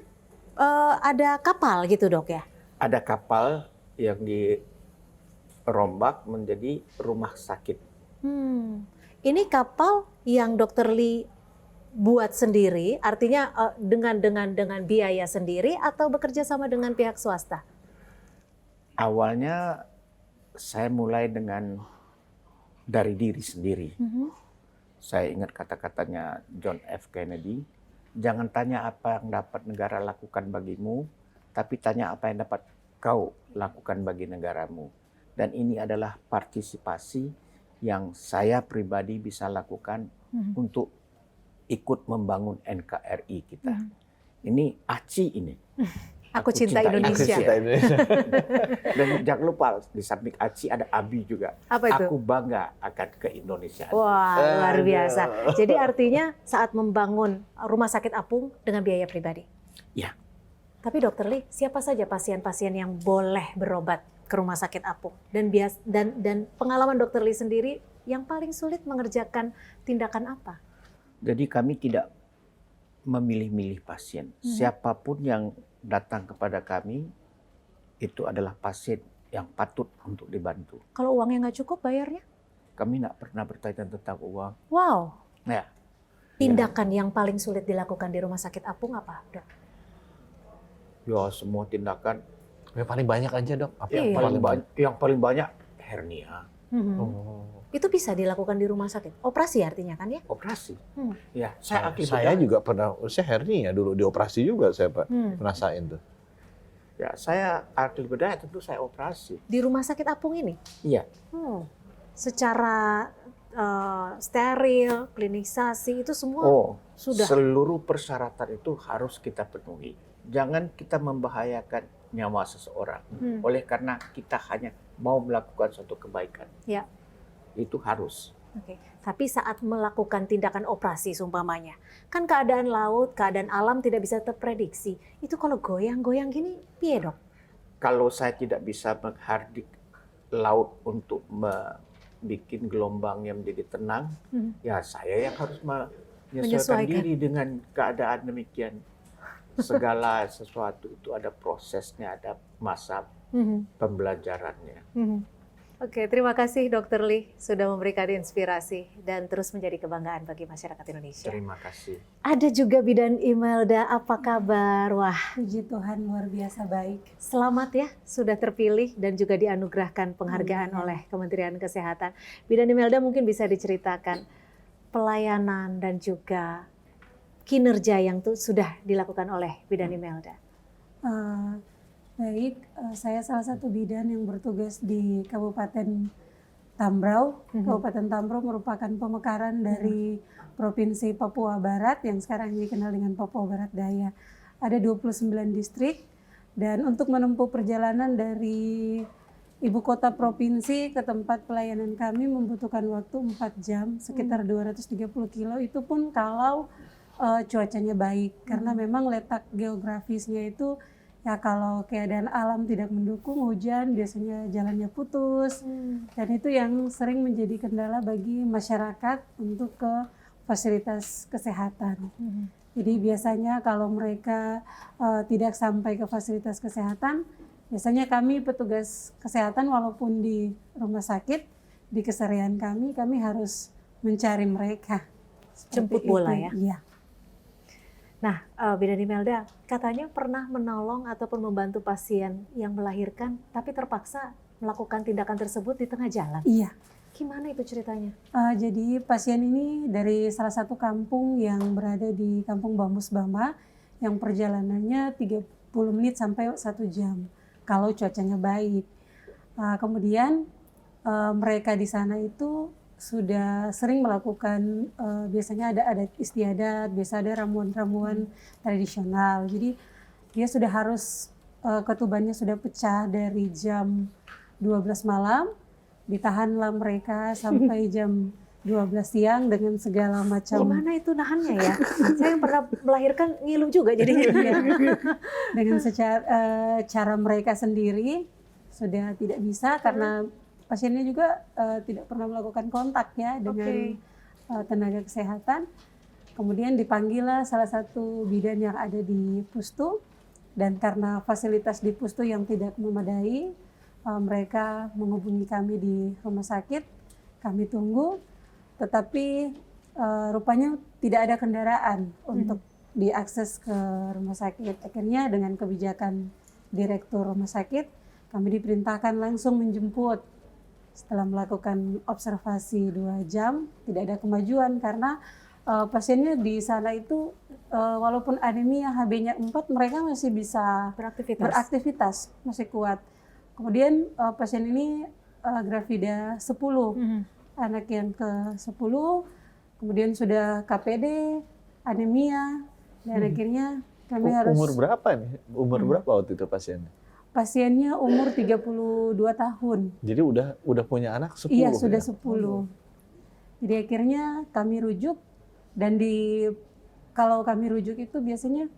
S1: ada kapal gitu dok ya?
S10: Ada kapal yang dirombak menjadi rumah sakit.
S1: Ini kapal yang Dokter Lee buat sendiri, artinya dengan biaya sendiri atau bekerja sama dengan pihak swasta?
S10: Awalnya saya mulai dari diri sendiri. Saya ingat kata-katanya John F. Kennedy, jangan tanya apa yang dapat negara lakukan bagimu, tapi tanya apa yang dapat kau lakukan bagi negaramu. Dan ini adalah partisipasi yang saya pribadi bisa lakukan untuk ikut membangun NKRI kita. Ini ACI ini.
S1: Aku cinta Indonesia.
S2: Aku cinta Indonesia.
S10: Dan jangan lupa di samping ACI ada ABI juga.
S1: Apa itu?
S10: Aku bangga akan keindonesiaan.
S1: Wah, luar biasa. Jadi artinya saat membangun Rumah Sakit Apung dengan biaya pribadi?
S10: Ya.
S1: Tapi Dokter Lee, siapa saja pasien-pasien yang boleh berobat ke Rumah Sakit Apung? Dan pengalaman Dokter Lee sendiri yang paling sulit mengerjakan tindakan apa?
S10: Jadi kami tidak memilih-milih pasien. Siapapun yang datang kepada kami, itu adalah pasien yang patut untuk dibantu.
S1: Kalau uangnya nggak cukup bayarnya?
S10: Kami nggak pernah bertanya tentang uang.
S1: Wow.
S10: Ya.
S1: Tindakan yang paling sulit dilakukan di Rumah Sakit Apung apa, Dok?
S10: Ya semua tindakan.
S2: Yang paling banyak aja dok. Apa
S10: Yang paling banyak hernia.
S1: Itu bisa dilakukan di rumah sakit? Operasi artinya kan ya?
S10: Operasi. Ya,
S2: saya juga pernah, saya hernia dulu dioperasi juga saya Pak. Ngerasain tuh.
S10: Ya, saya ahli bedah tentu saya operasi.
S1: Di Rumah Sakit Apung ini?
S10: Iya.
S1: Secara steril, klinisasi itu semua sudah?
S10: Seluruh persyaratan itu harus kita penuhi. Jangan kita membahayakan nyawa seseorang. Oleh karena kita hanya mau melakukan suatu kebaikan.
S1: Ya.
S10: Itu harus.
S1: Oke. Tapi saat melakukan tindakan operasi seumpamanya, kan keadaan laut, keadaan alam tidak bisa terprediksi. Itu kalau goyang-goyang gini, piye dok?
S10: Kalau saya tidak bisa menghardik laut untuk membuat gelombangnya menjadi tenang, ya saya yang harus menyesuaikan diri dengan keadaan demikian. Segala sesuatu itu ada prosesnya, ada masa pembelajarannya.
S1: Oke, terima kasih Dokter Lee sudah memberikan inspirasi dan terus menjadi kebanggaan bagi masyarakat Indonesia.
S10: Terima kasih.
S1: Ada juga Bidan Imelda, apa kabar? Wah,
S11: puji Tuhan luar biasa baik.
S1: Selamat ya, sudah terpilih dan juga dianugerahkan penghargaan oleh Kementerian Kesehatan. Bidan Imelda mungkin bisa diceritakan pelayanan dan juga kinerja yang sudah dilakukan oleh Bidan Imelda.
S11: Baik, saya salah satu bidan yang bertugas di Kabupaten Tambrau. Kabupaten Tambrau merupakan pemekaran dari Provinsi Papua Barat yang sekarang dikenal dengan Papua Barat Daya. Ada 29 distrik dan untuk menempuh perjalanan dari ibu kota provinsi ke tempat pelayanan kami membutuhkan waktu 4 jam, sekitar 230 kilo. Itu pun kalau cuacanya baik, karena memang letak geografisnya itu ya kalau keadaan alam tidak mendukung, hujan biasanya jalannya putus, dan itu yang sering menjadi kendala bagi masyarakat untuk ke fasilitas kesehatan. Jadi biasanya kalau mereka tidak sampai ke fasilitas kesehatan, biasanya kami petugas kesehatan walaupun di rumah sakit, di keseharian kami harus mencari mereka.
S1: Jemput bola ya?
S11: Iya.
S1: Nah, Bidan Imelda, katanya pernah menolong ataupun membantu pasien yang melahirkan, tapi terpaksa melakukan tindakan tersebut di tengah jalan.
S11: Iya.
S1: Gimana itu ceritanya?
S11: Jadi pasien ini dari salah satu kampung yang berada di Kampung Bambus Bama, yang perjalanannya 30 menit sampai 1 jam, kalau cuacanya baik. Kemudian mereka di sana itu sudah sering melakukan biasanya ada istiadat, biasa ada ramuan-ramuan tradisional. Jadi dia sudah harus ketubannya sudah pecah dari jam 12 malam, ditahanlah mereka sampai jam 12 siang dengan segala macam.
S1: Gimana itu nahannya ya? Saya yang pernah melahirkan ngilu juga jadinya.
S11: Dengan cara mereka sendiri sudah tidak bisa karena pasiennya juga tidak pernah melakukan kontak ya dengan tenaga kesehatan. Kemudian dipanggillah salah satu bidan yang ada di Pustu, dan karena fasilitas di Pustu yang tidak memadai, mereka menghubungi kami di rumah sakit. Kami tunggu, tetapi rupanya tidak ada kendaraan untuk diakses ke rumah sakit. Akhirnya dengan kebijakan direktur rumah sakit, kami diperintahkan langsung menjemput. Setelah melakukan observasi 2 jam, tidak ada kemajuan karena pasiennya di sana itu walaupun anemia HB-nya 4, mereka masih bisa beraktivitas, masih kuat. Kemudian pasien ini gravida 10, anak yang ke-10, kemudian sudah KPD, anemia, dan akhirnya kami harus...
S2: Umur berapa nih? Umur berapa waktu itu pasiennya?
S11: Pasiennya umur 32 tahun.
S2: Jadi udah punya anak 10?
S11: Iya, sudah 10. Jadi akhirnya kami rujuk, dan kalau kami rujuk itu biasanya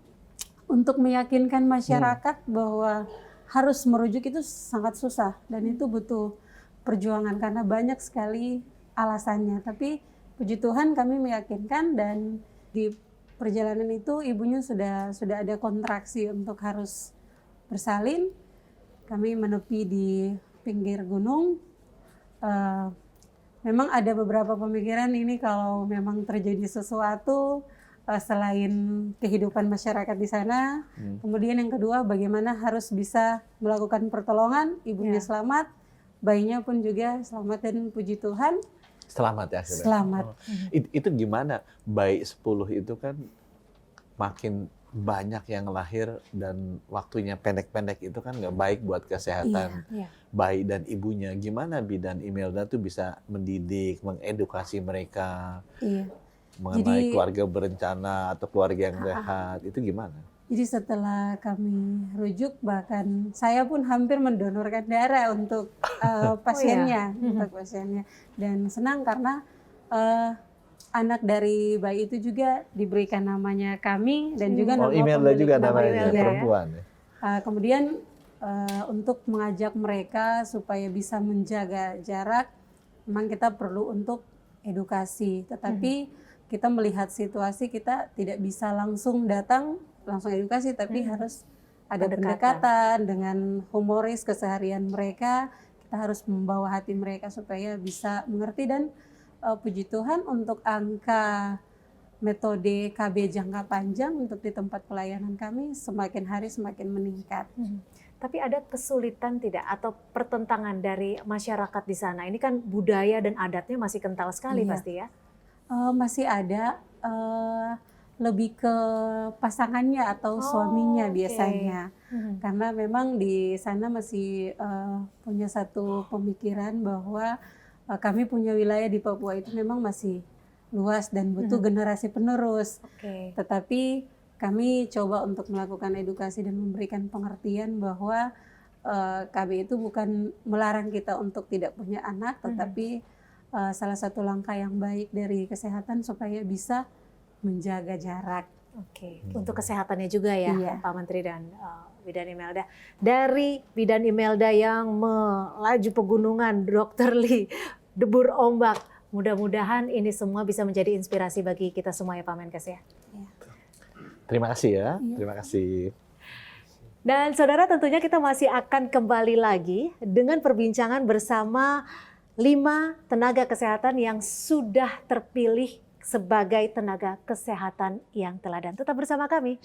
S11: untuk meyakinkan masyarakat bahwa harus merujuk itu sangat susah, dan itu butuh perjuangan karena banyak sekali alasannya. Tapi puji Tuhan kami meyakinkan, dan di perjalanan itu ibunya sudah ada kontraksi untuk harus bersalin. Kami menepi di pinggir gunung. Memang ada beberapa pemikiran ini kalau memang terjadi sesuatu selain kehidupan masyarakat di sana. Kemudian yang kedua, bagaimana harus bisa melakukan pertolongan, ibunya selamat, bayinya pun juga selamat, dan puji Tuhan.
S2: Selamat ya akhirnya?
S11: Selamat.
S2: Itu gimana? Bayi 10 itu kan makin banyak yang lahir dan waktunya pendek-pendek, itu kan nggak baik buat kesehatan bayi dan ibunya. Gimana bidan Imelda tuh bisa mendidik, mengedukasi mereka mengenai keluarga berencana atau keluarga yang sehat, itu gimana?
S11: Jadi setelah kami rujuk, bahkan saya pun hampir mendonorkan darah untuk pasiennya, untuk pasiennya. Dan senang karena anak dari bayi itu juga diberikan namanya kami, dan juga nama
S2: Imelda juga namanya,
S11: Imelda,
S2: perempuan.
S11: Kemudian untuk mengajak mereka supaya bisa menjaga jarak, memang kita perlu untuk edukasi. Tetapi kita melihat situasi, kita tidak bisa langsung datang, langsung edukasi, tapi harus ada pendekatan dengan humoris keseharian mereka. Kita harus membawa hati mereka supaya bisa mengerti, dan puji Tuhan untuk angka metode KB jangka panjang untuk di tempat pelayanan kami semakin hari semakin meningkat.
S1: Tapi ada kesulitan tidak atau pertentangan dari masyarakat di sana? Ini kan budaya dan adatnya masih kental sekali pasti ya?
S11: Masih ada, lebih ke pasangannya atau suaminya biasanya. Karena memang di sana masih punya satu pemikiran bahwa kami punya wilayah di Papua itu memang masih luas dan butuh generasi penerus. Tetapi kami coba untuk melakukan edukasi dan memberikan pengertian bahwa KB itu bukan melarang kita untuk tidak punya anak, tetapi salah satu langkah yang baik dari kesehatan supaya bisa menjaga jarak.
S1: Untuk kesehatannya juga ya, Pak Menteri dan Bidan Imelda. Dari Bidan Imelda yang melaju pegunungan, Dr. Lee, debur ombak, mudah-mudahan ini semua bisa menjadi inspirasi bagi kita semua ya Pak Menkes ya.
S2: Terima kasih ya, terima kasih.
S1: Dan saudara, tentunya kita masih akan kembali lagi dengan perbincangan bersama 5 tenaga kesehatan yang sudah terpilih sebagai tenaga kesehatan yang teladan. Tetap bersama kami.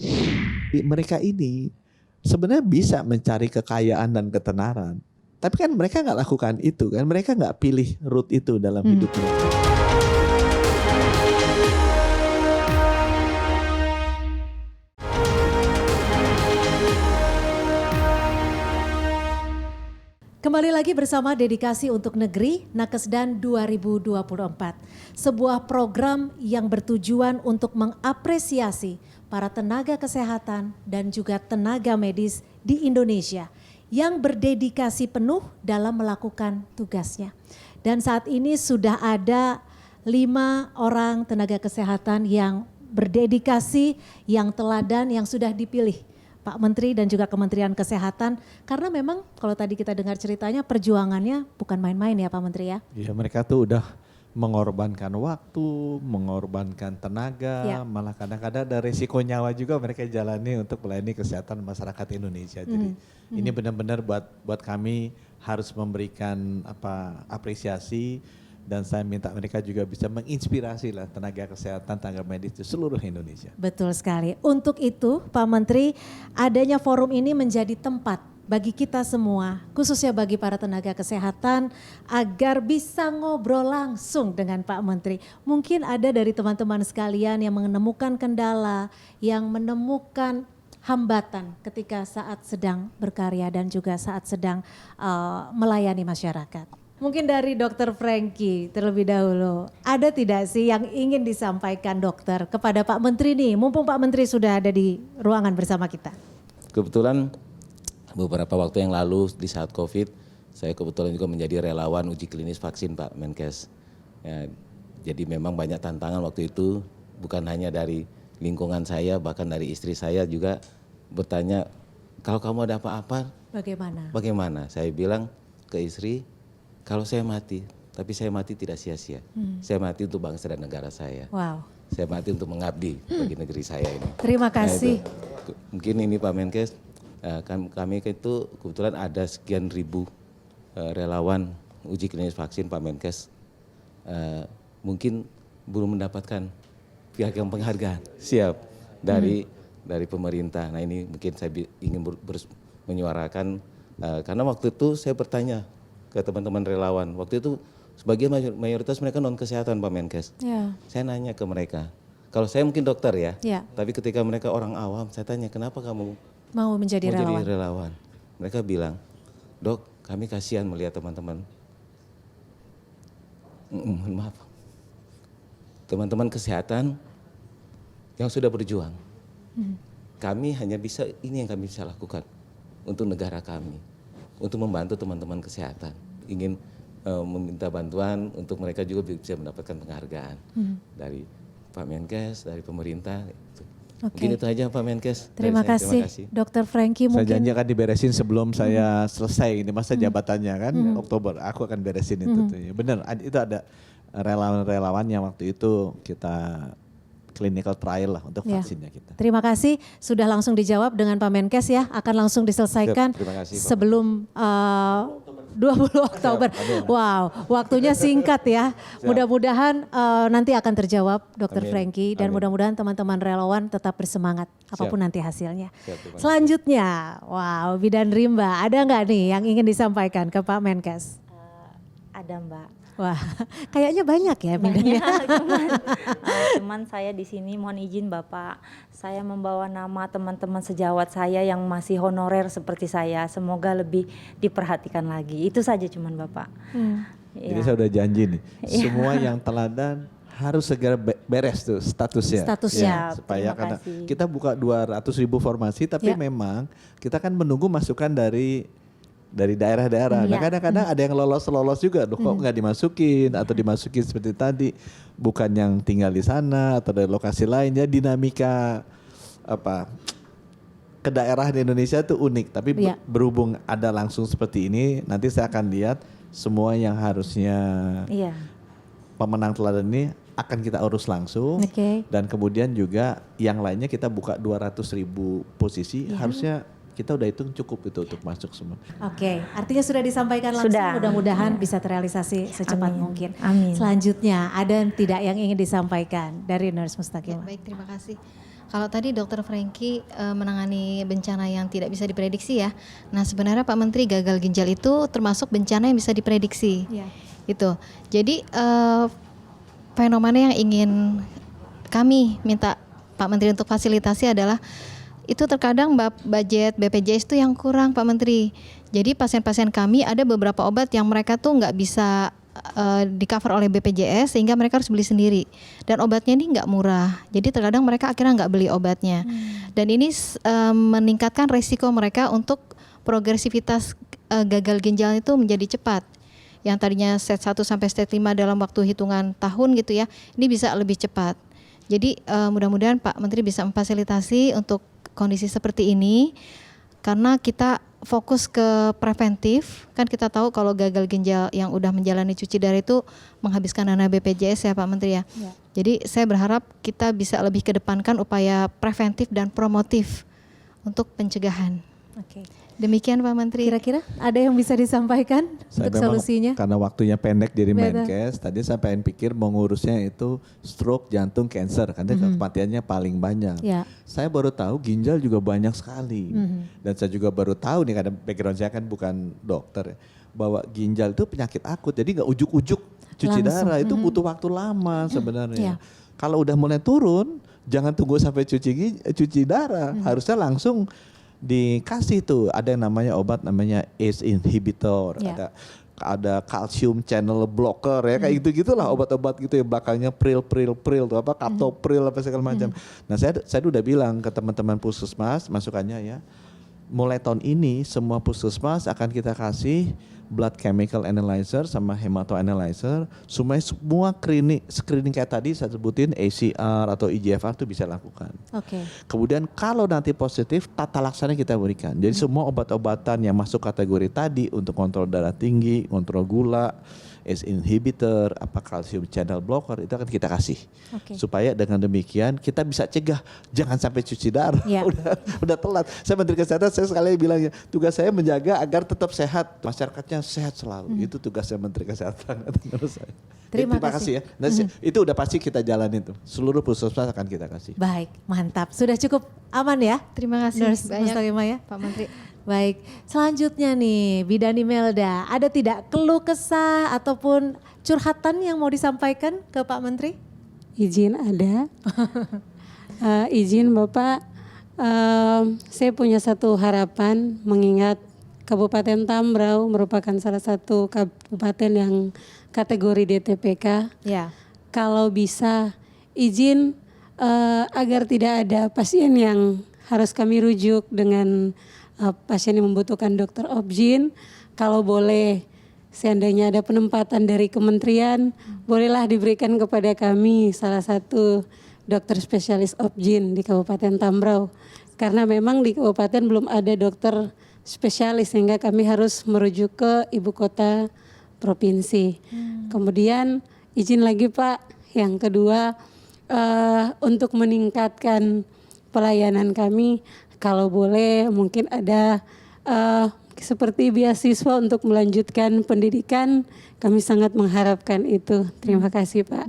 S2: Mereka ini sebenarnya bisa mencari kekayaan dan ketenaran, tapi kan mereka nggak lakukan itu kan, mereka nggak pilih route itu dalam hidup mereka.
S1: Kembali lagi bersama Dedikasi untuk Negeri Nakesdan 2024. Sebuah program yang bertujuan untuk mengapresiasi para tenaga kesehatan dan juga tenaga medis di Indonesia yang berdedikasi penuh dalam melakukan tugasnya. Dan saat ini sudah ada 5 orang tenaga kesehatan yang berdedikasi, yang teladan, yang sudah dipilih Pak Menteri dan juga Kementerian Kesehatan, karena memang kalau tadi kita dengar ceritanya perjuangannya bukan main-main ya Pak Menteri ya.
S2: Iya, mereka tuh udah mengorbankan waktu, mengorbankan tenaga, malah kadang-kadang ada resiko nyawa juga mereka jalani untuk melayani kesehatan masyarakat Indonesia. Jadi ini benar-benar buat kami harus memberikan apresiasi. Dan saya minta mereka juga bisa menginspirasi lah tenaga kesehatan, tenaga medis di seluruh Indonesia.
S1: Betul sekali. Untuk itu Pak Menteri, adanya forum ini menjadi tempat bagi kita semua, khususnya bagi para tenaga kesehatan, agar bisa ngobrol langsung dengan Pak Menteri. Mungkin ada dari teman-teman sekalian yang menemukan kendala, yang menemukan hambatan ketika saat sedang berkarya dan juga saat sedang melayani masyarakat. Mungkin dari Dr. Franky terlebih dahulu, ada tidak sih yang ingin disampaikan dokter kepada Pak Menteri nih, mumpung Pak Menteri sudah ada di ruangan bersama kita?
S8: Kebetulan beberapa waktu yang lalu di saat COVID, saya kebetulan juga menjadi relawan uji klinis vaksin Pak Menkes. Ya, jadi memang banyak tantangan waktu itu, bukan hanya dari lingkungan saya, bahkan dari istri saya juga bertanya, kalau kamu ada apa-apa bagaimana? Saya bilang ke istri, kalau saya mati, tapi saya mati tidak sia-sia. Saya mati untuk bangsa dan negara saya.
S1: Wow.
S8: Saya mati untuk mengabdi bagi negeri saya ini.
S1: Terima kasih.
S8: Nah, mungkin ini Pak Menkes, kami itu kebetulan ada sekian ribu relawan uji klinis vaksin Pak Menkes. Mungkin belum mendapatkan piagam penghargaan. Siap. Dari pemerintah. Nah ini mungkin saya ingin menyuarakan, karena waktu itu saya bertanya ke teman-teman relawan. Waktu itu sebagian mayoritas mereka non kesehatan Pak Menkes. Yeah. Saya nanya ke mereka, kalau saya mungkin dokter ya, tapi ketika mereka orang awam, saya tanya kenapa kamu
S1: mau menjadi
S8: relawan? Mereka bilang, dok kami kasihan melihat teman-teman, maaf, teman-teman kesehatan yang sudah berjuang. Kami hanya bisa, ini yang kami bisa lakukan untuk negara kami. Untuk membantu teman-teman kesehatan, ingin meminta bantuan untuk mereka juga bisa mendapatkan penghargaan dari Pak Menkes, dari pemerintah. Mungkin itu aja Pak Menkes.
S1: Terima kasih. Dr. Franky mungkin.
S2: Saya janji akan diberesin sebelum saya selesai ini masa jabatannya kan, Oktober aku akan beresin itu. Benar, itu ada relawan-relawan yang waktu itu kita clinical trial lah untuk vaksinnya kita.
S1: Terima kasih sudah langsung dijawab dengan Pak Menkes ya, akan langsung diselesaikan sebelum 20 Oktober. Wow, waktunya singkat ya. Mudah-mudahan nanti akan terjawab Dr. Franky dan mudah-mudahan teman-teman relawan tetap bersemangat apapun nanti hasilnya. Selanjutnya, wow, Bidan Rimba, ada nggak nih yang ingin disampaikan ke Pak Menkes?
S5: Ada Mbak.
S1: Wah, kayaknya banyak ya bidannya.
S5: Cuman saya di sini mohon izin Bapak, saya membawa nama teman-teman sejawat saya yang masih honorer seperti saya. Semoga lebih diperhatikan lagi. Itu saja cuman Bapak.
S2: Jadi saya udah janji nih, semua yang teladan harus segera beres tuh statusnya.
S1: Ya,
S2: supaya karena kita buka 200.000 formasi, tapi memang kita kan menunggu masukan dari daerah-daerah. Nah kadang-kadang ada yang lolos juga, kok nggak dimasukin atau dimasukin seperti tadi, bukan yang tinggal di sana atau dari lokasi lain. Ya dinamika ke daerah di Indonesia itu unik, tapi berhubung ada langsung seperti ini, nanti saya akan lihat semua yang harusnya pemenang teladan ini akan kita urus langsung, dan kemudian juga yang lainnya kita buka 200.000 posisi, harusnya kita udah hitung cukup itu untuk masuk semua.
S1: Oke, artinya sudah disampaikan langsung, mudah-mudahan bisa terrealisasi secepat mungkin.
S5: Amin.
S1: Selanjutnya, ada tidak yang ingin disampaikan dari Nurse Mustaqimah?
S9: Baik, terima kasih. Kalau tadi Dr. Franky menangani bencana yang tidak bisa diprediksi ya. Nah sebenarnya Pak Menteri, gagal ginjal itu termasuk bencana yang bisa diprediksi. Gitu. Jadi fenomena yang ingin kami minta Pak Menteri untuk fasilitasi adalah itu terkadang budget BPJS itu yang kurang Pak Menteri. Jadi pasien-pasien kami ada beberapa obat yang mereka tuh nggak bisa di cover oleh BPJS sehingga mereka harus beli sendiri. Dan obatnya ini nggak murah. Jadi terkadang mereka akhirnya nggak beli obatnya. Dan ini meningkatkan resiko mereka untuk progresivitas gagal ginjal itu menjadi cepat. Yang tadinya stage 1 sampai stage 5 dalam waktu hitungan tahun gitu ya, ini bisa lebih cepat. Jadi mudah-mudahan Pak Menteri bisa memfasilitasi untuk kondisi seperti ini, karena kita fokus ke preventif. Kan kita tahu kalau gagal ginjal yang udah menjalani cuci darah itu menghabiskan dana BPJS ya Pak Menteri ya. Jadi saya berharap kita bisa lebih kedepankan upaya preventif dan promotif untuk pencegahan.
S1: Oke.
S9: Demikian Pak Menteri.
S1: Kira-kira ada yang bisa disampaikan
S2: Saya
S1: untuk solusinya?
S2: Karena waktunya pendek jadi Menkes, tadi saya pengen pikir mengurusnya itu stroke, jantung, cancer, karena kematiannya paling banyak.
S1: Ya.
S2: Saya baru tahu ginjal juga banyak sekali. Dan saya juga baru tahu nih, karena background saya kan bukan dokter, bahwa ginjal itu penyakit akut, jadi nggak ujuk-ujuk cuci darah, itu butuh waktu lama sebenarnya. Kalau udah mulai turun, jangan tunggu sampai cuci darah, harusnya langsung dikasih tuh, ada yang namanya obat namanya ACE inhibitor, ada calcium channel blocker ya, kayak gitu-gitulah obat-obat gitu ya, belakangnya pril tuh apa captopril apa segala macam. Nah saya udah bilang ke teman-teman puskesmas, masukannya ya, mulai tahun ini semua puskesmas akan kita kasih blood chemical analyzer sama hemato analyzer, semua screening kayak tadi saya sebutin ACR atau IGFR itu bisa lakukan. Kemudian kalau nanti positif, tata laksana kita berikan. Jadi semua obat-obatan yang masuk kategori tadi untuk kontrol darah tinggi, kontrol gula, ACE inhibitor, apa calcium channel blocker itu akan kita kasih. Supaya dengan demikian kita bisa cegah jangan sampai cuci darah. Udah telat. Saya Menteri Kesehatan, saya sekali bilang ya, tugas saya menjaga agar tetap sehat, masyarakatnya sehat selalu. Itu tugasnya Menteri Kesehatan menurut saya. Terima kasih ya. Nah, itu udah pasti kita jalanin tuh. Seluruh puskesmas akan kita kasih.
S1: Baik, mantap. Sudah cukup aman ya?
S9: Terima kasih
S1: Nurse
S9: banyak
S1: Mustakimah ya,
S9: Pak Menteri.
S1: Baik, selanjutnya nih Bidan Imelda, ada tidak keluh kesah ataupun curhatan yang mau disampaikan ke Pak Menteri?
S11: Izin ada. Izin Bapak, saya punya satu harapan mengingat Kabupaten Tambrau merupakan salah satu kabupaten yang kategori DTPK. Kalau bisa izin agar tidak ada pasien yang harus kami rujuk dengan pasien yang membutuhkan dokter obgyn. Kalau boleh seandainya ada penempatan dari kementerian, bolehlah diberikan kepada kami salah satu dokter spesialis obgyn di Kabupaten Tambrau. Karena memang di kabupaten belum ada dokter spesialis sehingga kami harus merujuk ke ibu kota provinsi. Kemudian izin lagi Pak, yang kedua untuk meningkatkan pelayanan kami, kalau boleh mungkin ada seperti beasiswa untuk melanjutkan pendidikan, kami sangat mengharapkan itu. Terima kasih Pak.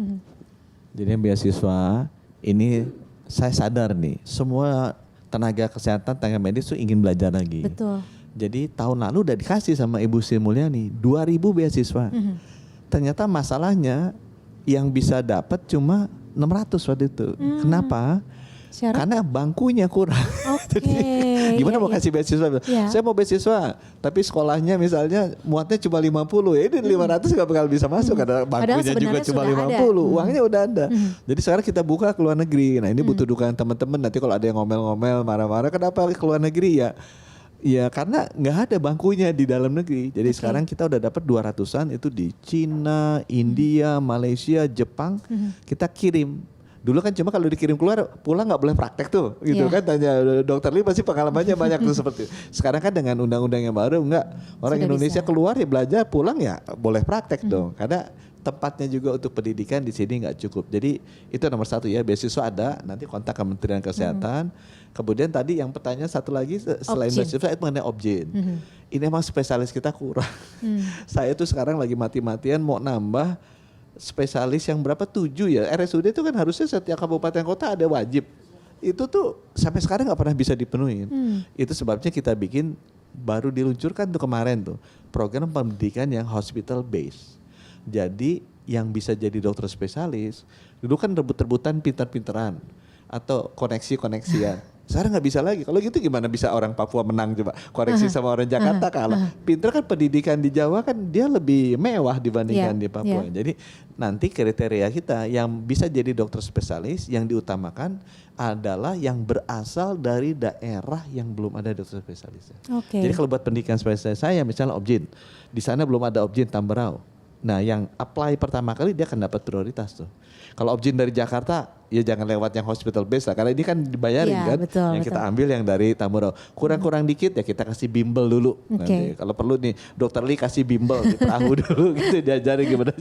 S2: Jadi beasiswa ini saya sadar nih, semua tenaga kesehatan, tenaga medis itu ingin belajar lagi.
S1: Betul.
S2: Jadi tahun lalu udah dikasih sama Ibu Sri Mulyani 2.000 beasiswa. Ternyata masalahnya yang bisa dapat cuma 600 waktu itu. Kenapa? Karena bangkunya kurang. Jadi gimana mau kasih beasiswa? Saya mau beasiswa, tapi sekolahnya misalnya muatnya cuma 50, ya ini 500 gak bakal bisa masuk karena bangkunya juga cuma 50, uangnya udah ada. Jadi sekarang kita buka ke luar negeri. Nah ini butuh dukungan teman-teman. Nanti kalau ada yang ngomel-ngomel, marah-marah, kenapa ke luar negeri ya? Ya karena nggak ada bangkunya di dalam negeri. Jadi sekarang kita udah dapat 200-an itu di Cina, India, Malaysia, Jepang. Kita kirim. Dulu kan cuma kalau dikirim keluar pulang nggak boleh praktek tuh gitu kan, tanya dokter Lee pasti pengalamannya banyak tuh seperti itu. Sekarang kan dengan undang-undang yang baru enggak, orang sudah Indonesia bisa keluar ya belajar, pulang ya boleh praktek dong, karena tempatnya juga untuk pendidikan di sini nggak cukup. Jadi itu nomor satu ya, beasiswa ada, nanti kontak Kementerian Kesehatan. Kemudian tadi yang pertanyaan satu lagi selain beasiswa itu mengenai obgyn. Ini emang spesialis kita kurang. Saya tuh sekarang lagi mati-matian mau nambah spesialis yang berapa 7 ya. RSUD itu kan harusnya setiap kabupaten kota ada wajib. Itu tuh sampai sekarang nggak pernah bisa dipenuhi. Itu sebabnya kita bikin, baru diluncurkan tuh kemarin tuh program pendidikan yang hospital based. Jadi yang bisa jadi dokter spesialis dulu kan rebut-rebutan pintar-pintaran atau koneksi-koneksian. Sekarang nggak bisa lagi. Kalau gitu gimana bisa orang Papua menang coba? Koreksi sama orang Jakarta kalah. Pinter kan pendidikan di Jawa kan dia lebih mewah dibandingkan di Papua. Jadi nanti kriteria kita yang bisa jadi dokter spesialis yang diutamakan adalah yang berasal dari daerah yang belum ada dokter spesialis. Jadi kalau buat pendidikan spesialis saya misalnya Objin, di sana belum ada Objin Tamberau. Nah yang apply pertama kali dia akan dapat prioritas tuh. Kalau Objin dari Jakarta, ya jangan lewat yang hospital base lah, karena ini kan dibayarin kan. Betul, yang kita ambil yang dari Tamberau. Kurang-kurang dikit ya kita kasih bimbel dulu. Nanti kalau perlu nih Dokter Lee kasih bimbel di perahu dulu gitu, diajarin gimana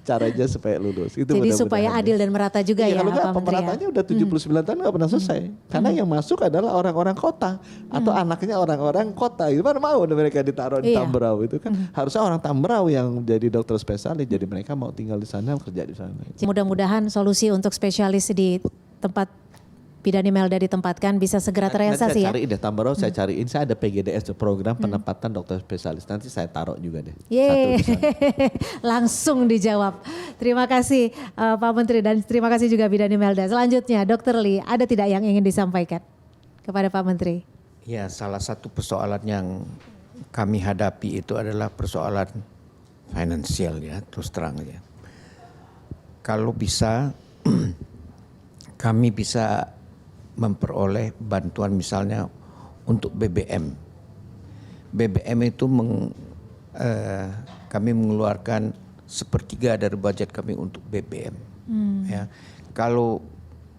S2: caranya supaya lulus. Itu
S1: jadi supaya adil dan merata juga ya
S2: kalau
S1: Pak Menteri.
S2: Pemerataannya udah 79 tahun nggak pernah selesai. Karena yang masuk adalah orang-orang kota atau anaknya orang-orang kota. Gimana mau mereka ditaruh di Tamberau itu kan. Harusnya orang Tamberau yang jadi dokter spesialis, jadi mereka mau tinggal di sana, kerja di sana.
S1: Mudah-mudahan solusi untuk spesialis di tempat bidan Imelda ditempatkan bisa segera terrealisasi ya.
S2: Saya cariin deh Tamberau, saya cariin. Saya ada PGDS, program penempatan dokter spesialis. Nanti saya taruh juga deh.
S1: Langsung dijawab. Terima kasih Pak Menteri dan terima kasih juga bidan Imelda. Selanjutnya Dokter Lee, ada tidak yang ingin disampaikan kepada Pak Menteri?
S10: Ya, salah satu persoalan yang kami hadapi itu adalah persoalan finansial ya, terus terang aja. Kalau bisa kami bisa memperoleh bantuan misalnya untuk BBM. BBM itu kami mengeluarkan 1/3 dari budget kami untuk BBM. Ya, kalau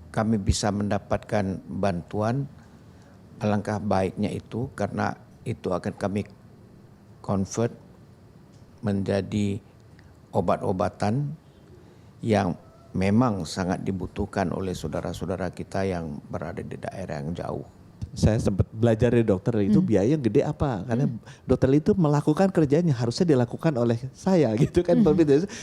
S10: kami bisa mendapatkan bantuan, alangkah baiknya itu karena itu akan kami convert menjadi obat-obatan yang memang sangat dibutuhkan oleh saudara-saudara kita yang berada di daerah yang jauh.
S2: Saya sempat belajar dari dokter itu biaya gede apa? Karena dokter itu melakukan kerjanya harusnya dilakukan oleh saya gitu kan.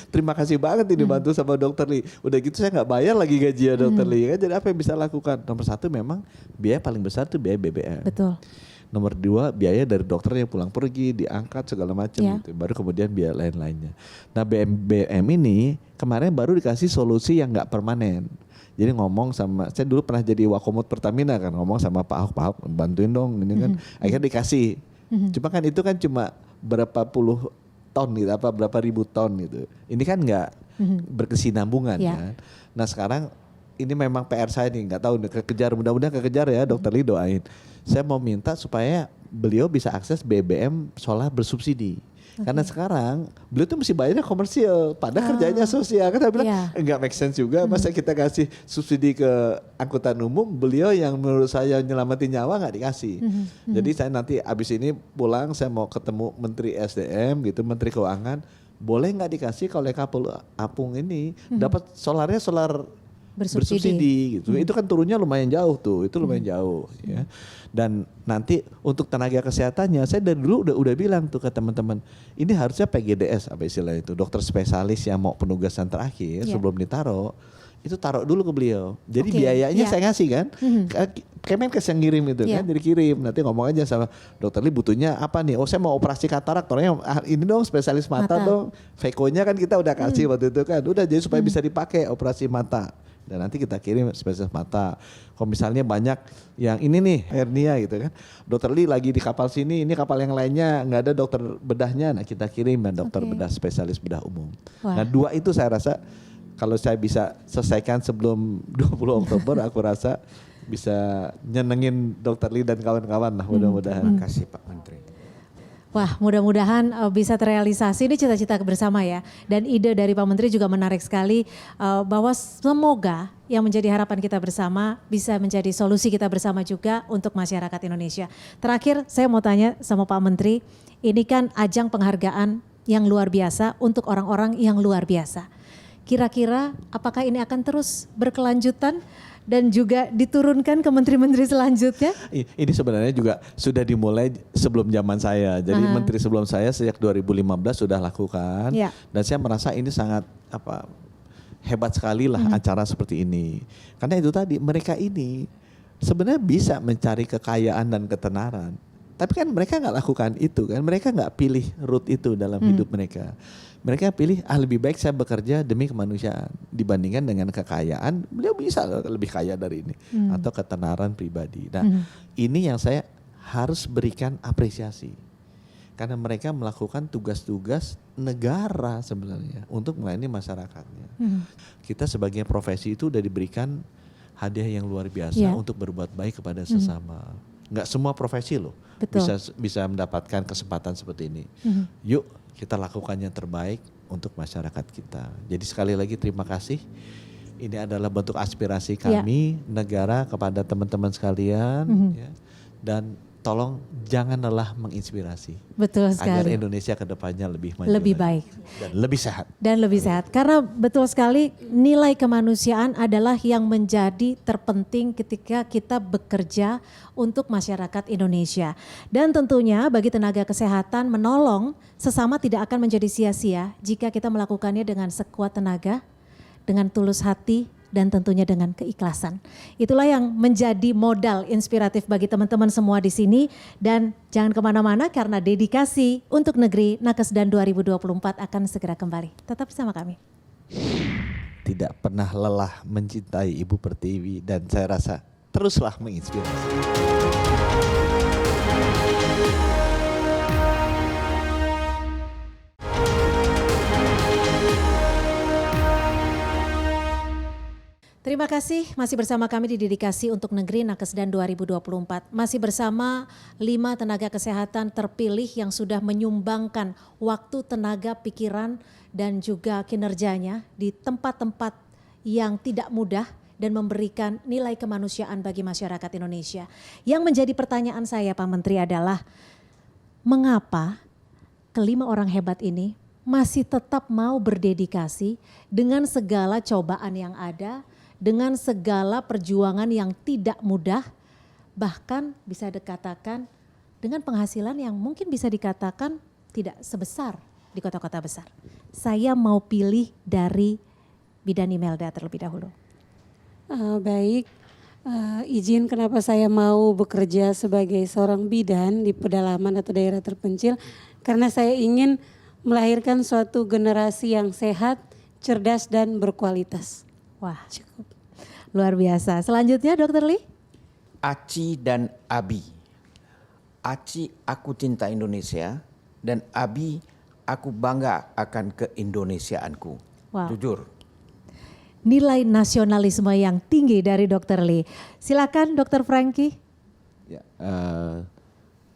S2: Terima kasih banget ini dibantu sama dokter Lee. Udah gitu saya nggak bayar lagi gaji ya dokter Lee kan. Jadi apa yang bisa lakukan? Nomor 1 memang biaya paling besar itu biaya BBM.
S1: Betul.
S2: Nomor 2 biaya dari dokter yang pulang pergi, diangkat segala macam gitu. Baru kemudian biaya lain-lainnya. Nah BBM ini kemarin baru dikasih solusi yang nggak permanen. Jadi ngomong sama, saya dulu pernah jadi Wakomut Pertamina kan, ngomong sama Pak Ahok bantuin dong ini kan. Akhirnya dikasih. Cuma kan itu kan cuma berapa puluh ton gitu, apa berapa ribu ton gitu. Ini kan nggak berkesinambungan kan. Nah sekarang ini memang PR saya nih, nggak tahu kekejar, mudah-mudahan kekejar ya dokter Lee doain. Saya mau minta supaya beliau bisa akses BBM solar bersubsidi. Karena sekarang beliau tuh mesti bayarnya komersil, padahal kerjanya sosial. Kan saya bilang enggak make sense juga, masa kita kasih subsidi ke angkutan umum, beliau yang menurut saya nyelamatin nyawa nggak dikasih. Jadi saya nanti abis ini pulang saya mau ketemu Menteri SDM gitu, Menteri Keuangan, boleh nggak dikasih kalau Kapul Apung ini dapat solarnya solar bersubsidi gitu. Itu kan turunnya lumayan jauh tuh, itu lumayan jauh ya. Dan nanti untuk tenaga kesehatannya saya dari dulu udah bilang tuh ke teman-teman, ini harusnya PGDS apa istilah itu, dokter spesialis yang mau penugasan terakhir sebelum ditaruh, itu taruh dulu ke beliau. Jadi biayanya saya ngasih kan. Kemenkes yang ngirim itu kan, jadi kirim. Nanti ngomong aja sama dokter Lee butuhnya apa nih? Oh saya mau operasi katarak, orangnya ini dong spesialis mata dong. Vekonya kan kita udah kasih waktu itu kan. Udah jadi supaya bisa dipakai operasi mata. Dan nanti kita kirim spesialis mata. Kalau misalnya banyak yang ini nih hernia gitu kan, dokter Lee lagi di kapal sini, ini kapal yang lainnya nggak ada dokter bedahnya, nah kita kirim dokter bedah spesialis bedah umum. Nah 2 itu saya rasa kalau saya bisa selesaikan sebelum 20 Oktober, aku rasa bisa nyenengin dokter Lee dan kawan-kawan lah mudah-mudahan.
S10: Terima kasih Pak Menteri.
S1: Wah, mudah-mudahan bisa terrealisasi, ini cita-cita bersama ya. Dan ide dari Pak Menteri juga menarik sekali, bahwa semoga yang menjadi harapan kita bersama bisa menjadi solusi kita bersama juga untuk masyarakat Indonesia. Terakhir saya mau tanya sama Pak Menteri, ini kan ajang penghargaan yang luar biasa untuk orang-orang yang luar biasa. Kira-kira apakah ini akan terus berkelanjutan dan juga diturunkan ke menteri-menteri selanjutnya?
S2: Ini sebenarnya juga sudah dimulai sebelum zaman saya. Jadi menteri sebelum saya sejak 2015 sudah lakukan. Dan saya merasa ini sangat hebat sekali lah acara seperti ini. Karena itu tadi mereka ini sebenarnya bisa mencari kekayaan dan ketenaran Tapi kan mereka nggak lakukan itu kan, mereka nggak pilih route itu dalam hidup mereka. Mereka pilih lebih baik saya bekerja demi kemanusiaan dibandingkan dengan kekayaan. Beliau bisa lebih kaya dari ini atau ketenaran pribadi. Nah, ini yang saya harus berikan apresiasi. Karena mereka melakukan tugas-tugas negara sebenarnya untuk melayani masyarakatnya. Kita sebagai profesi itu udah diberikan hadiah yang luar biasa untuk berbuat baik kepada sesama. Nggak semua profesi loh bisa mendapatkan kesempatan seperti ini. Yuk kita lakukan yang terbaik untuk masyarakat kita. Jadi sekali lagi terima kasih. Ini adalah bentuk aspirasi kami negara kepada teman-teman sekalian. Ya. Dan tolong jangan lelah menginspirasi.
S1: Betul sekali.
S2: Agar Indonesia ke depannya lebih maju.
S1: Lebih baik.
S2: Dan lebih sehat.
S1: Dan lebih sehat. Karena betul sekali nilai kemanusiaan adalah yang menjadi terpenting ketika kita bekerja untuk masyarakat Indonesia. Dan tentunya bagi tenaga kesehatan menolong sesama tidak akan menjadi sia-sia jika kita melakukannya dengan sekuat tenaga, dengan tulus hati, dan tentunya dengan keikhlasan. Itulah yang menjadi modal inspiratif bagi teman-teman semua di sini. Dan jangan kemana-mana karena dedikasi untuk negeri Nakesdan 2024 akan segera kembali. Tetap bersama kami.
S2: Tidak pernah lelah mencintai Ibu Pertiwi dan saya rasa teruslah menginspirasi.
S1: Terima kasih masih bersama kami di Dedikasi untuk Negeri Nakesdan 2024. Masih bersama 5 tenaga kesehatan terpilih yang sudah menyumbangkan waktu, tenaga, pikiran dan juga kinerjanya di tempat-tempat yang tidak mudah dan memberikan nilai kemanusiaan bagi masyarakat Indonesia. Yang menjadi pertanyaan saya Pak Menteri adalah mengapa kelima orang hebat ini masih tetap mau berdedikasi dengan segala cobaan yang ada, dengan segala perjuangan yang tidak mudah, bahkan bisa dikatakan dengan penghasilan yang mungkin bisa dikatakan tidak sebesar di kota-kota besar. Saya mau pilih dari Bidan Imelda terlebih dahulu.
S11: Baik, izin kenapa saya mau bekerja sebagai seorang bidan di pedalaman atau daerah terpencil, karena saya ingin melahirkan suatu generasi yang sehat, cerdas dan berkualitas.
S1: Wah, cukup luar biasa. Selanjutnya Dr. Lee.
S10: Aci dan Abi. Aci, aku cinta Indonesia, dan Abi, aku bangga akan keindonesiaanku.
S1: Wow.
S10: Jujur.
S1: Nilai nasionalisme yang tinggi dari Dr. Lee. Silakan Dr. Franky.
S8: Ya,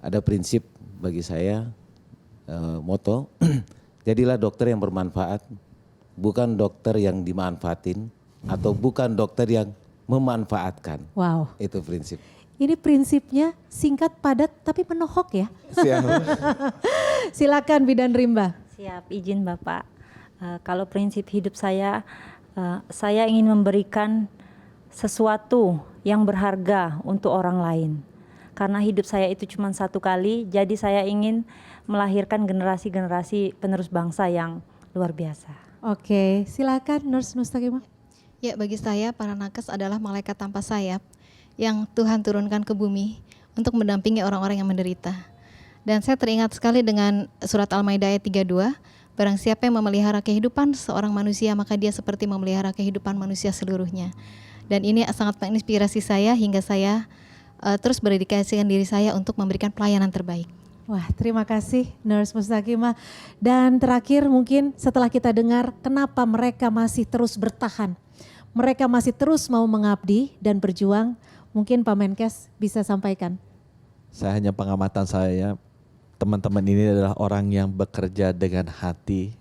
S8: ada prinsip bagi saya, moto, jadilah dokter yang bermanfaat, bukan dokter yang dimanfaatin, atau bukan dokter yang memanfaatkan.
S1: Wow.
S8: Itu prinsip.
S1: Ini prinsipnya singkat, padat, tapi menohok ya.
S8: Siap.
S1: Silakan Bidan Rimba.
S5: Siap, izin Bapak. Kalau prinsip hidup saya ingin memberikan sesuatu yang berharga untuk orang lain. Karena hidup saya itu cuma satu kali, jadi saya ingin melahirkan generasi-generasi penerus bangsa yang luar biasa.
S1: Oke, silakan Nurse Mustaqimah.
S9: Ya, bagi saya para nakes adalah malaikat tanpa sayap yang Tuhan turunkan ke bumi untuk mendampingi orang-orang yang menderita. Dan saya teringat sekali dengan surat Al-Maidah ayat 32, barang siapa yang memelihara kehidupan seorang manusia, maka dia seperti memelihara kehidupan manusia seluruhnya. Dan ini sangat menginspirasi saya hingga saya terus berdedikasikan diri saya untuk memberikan pelayanan terbaik.
S1: Wah, terima kasih Nurse Mustaqimah. Dan terakhir mungkin setelah kita dengar kenapa mereka masih terus bertahan, mereka masih terus mau mengabdi dan berjuang, mungkin Pak Menkes bisa sampaikan.
S2: Saya hanya pengamatan saya, teman-teman ini adalah orang yang bekerja dengan hati,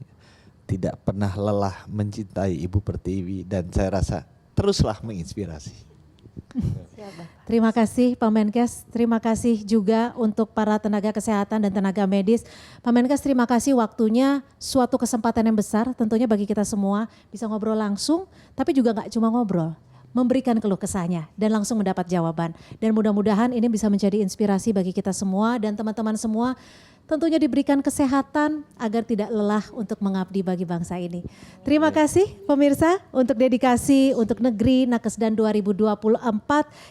S2: tidak pernah lelah mencintai Ibu Pertiwi dan saya rasa teruslah menginspirasi.
S1: Terima kasih Pak Menkes, terima kasih juga untuk para tenaga kesehatan dan tenaga medis. Pak Menkes, terima kasih waktunya, suatu kesempatan yang besar tentunya bagi kita semua bisa ngobrol langsung, tapi juga gak cuma ngobrol, memberikan keluh kesahnya dan langsung mendapat jawaban. Dan mudah-mudahan ini bisa menjadi inspirasi bagi kita semua dan teman-teman semua tentunya diberikan kesehatan agar tidak lelah untuk mengabdi bagi bangsa ini. Terima kasih pemirsa untuk dedikasi untuk negeri Nakesdan 2024.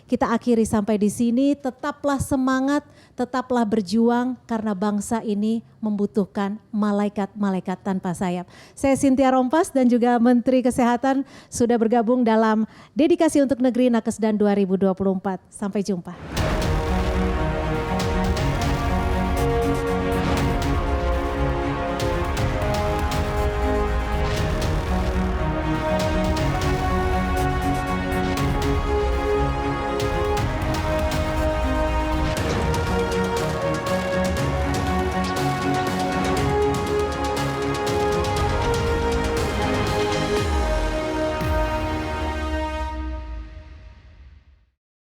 S1: Kita akhiri sampai di sini. Tetaplah semangat, tetaplah berjuang karena bangsa ini membutuhkan malaikat-malaikat tanpa sayap. Saya Cynthia Rompas dan juga Menteri Kesehatan sudah bergabung dalam dedikasi untuk negeri Nakesdan 2024. Sampai jumpa.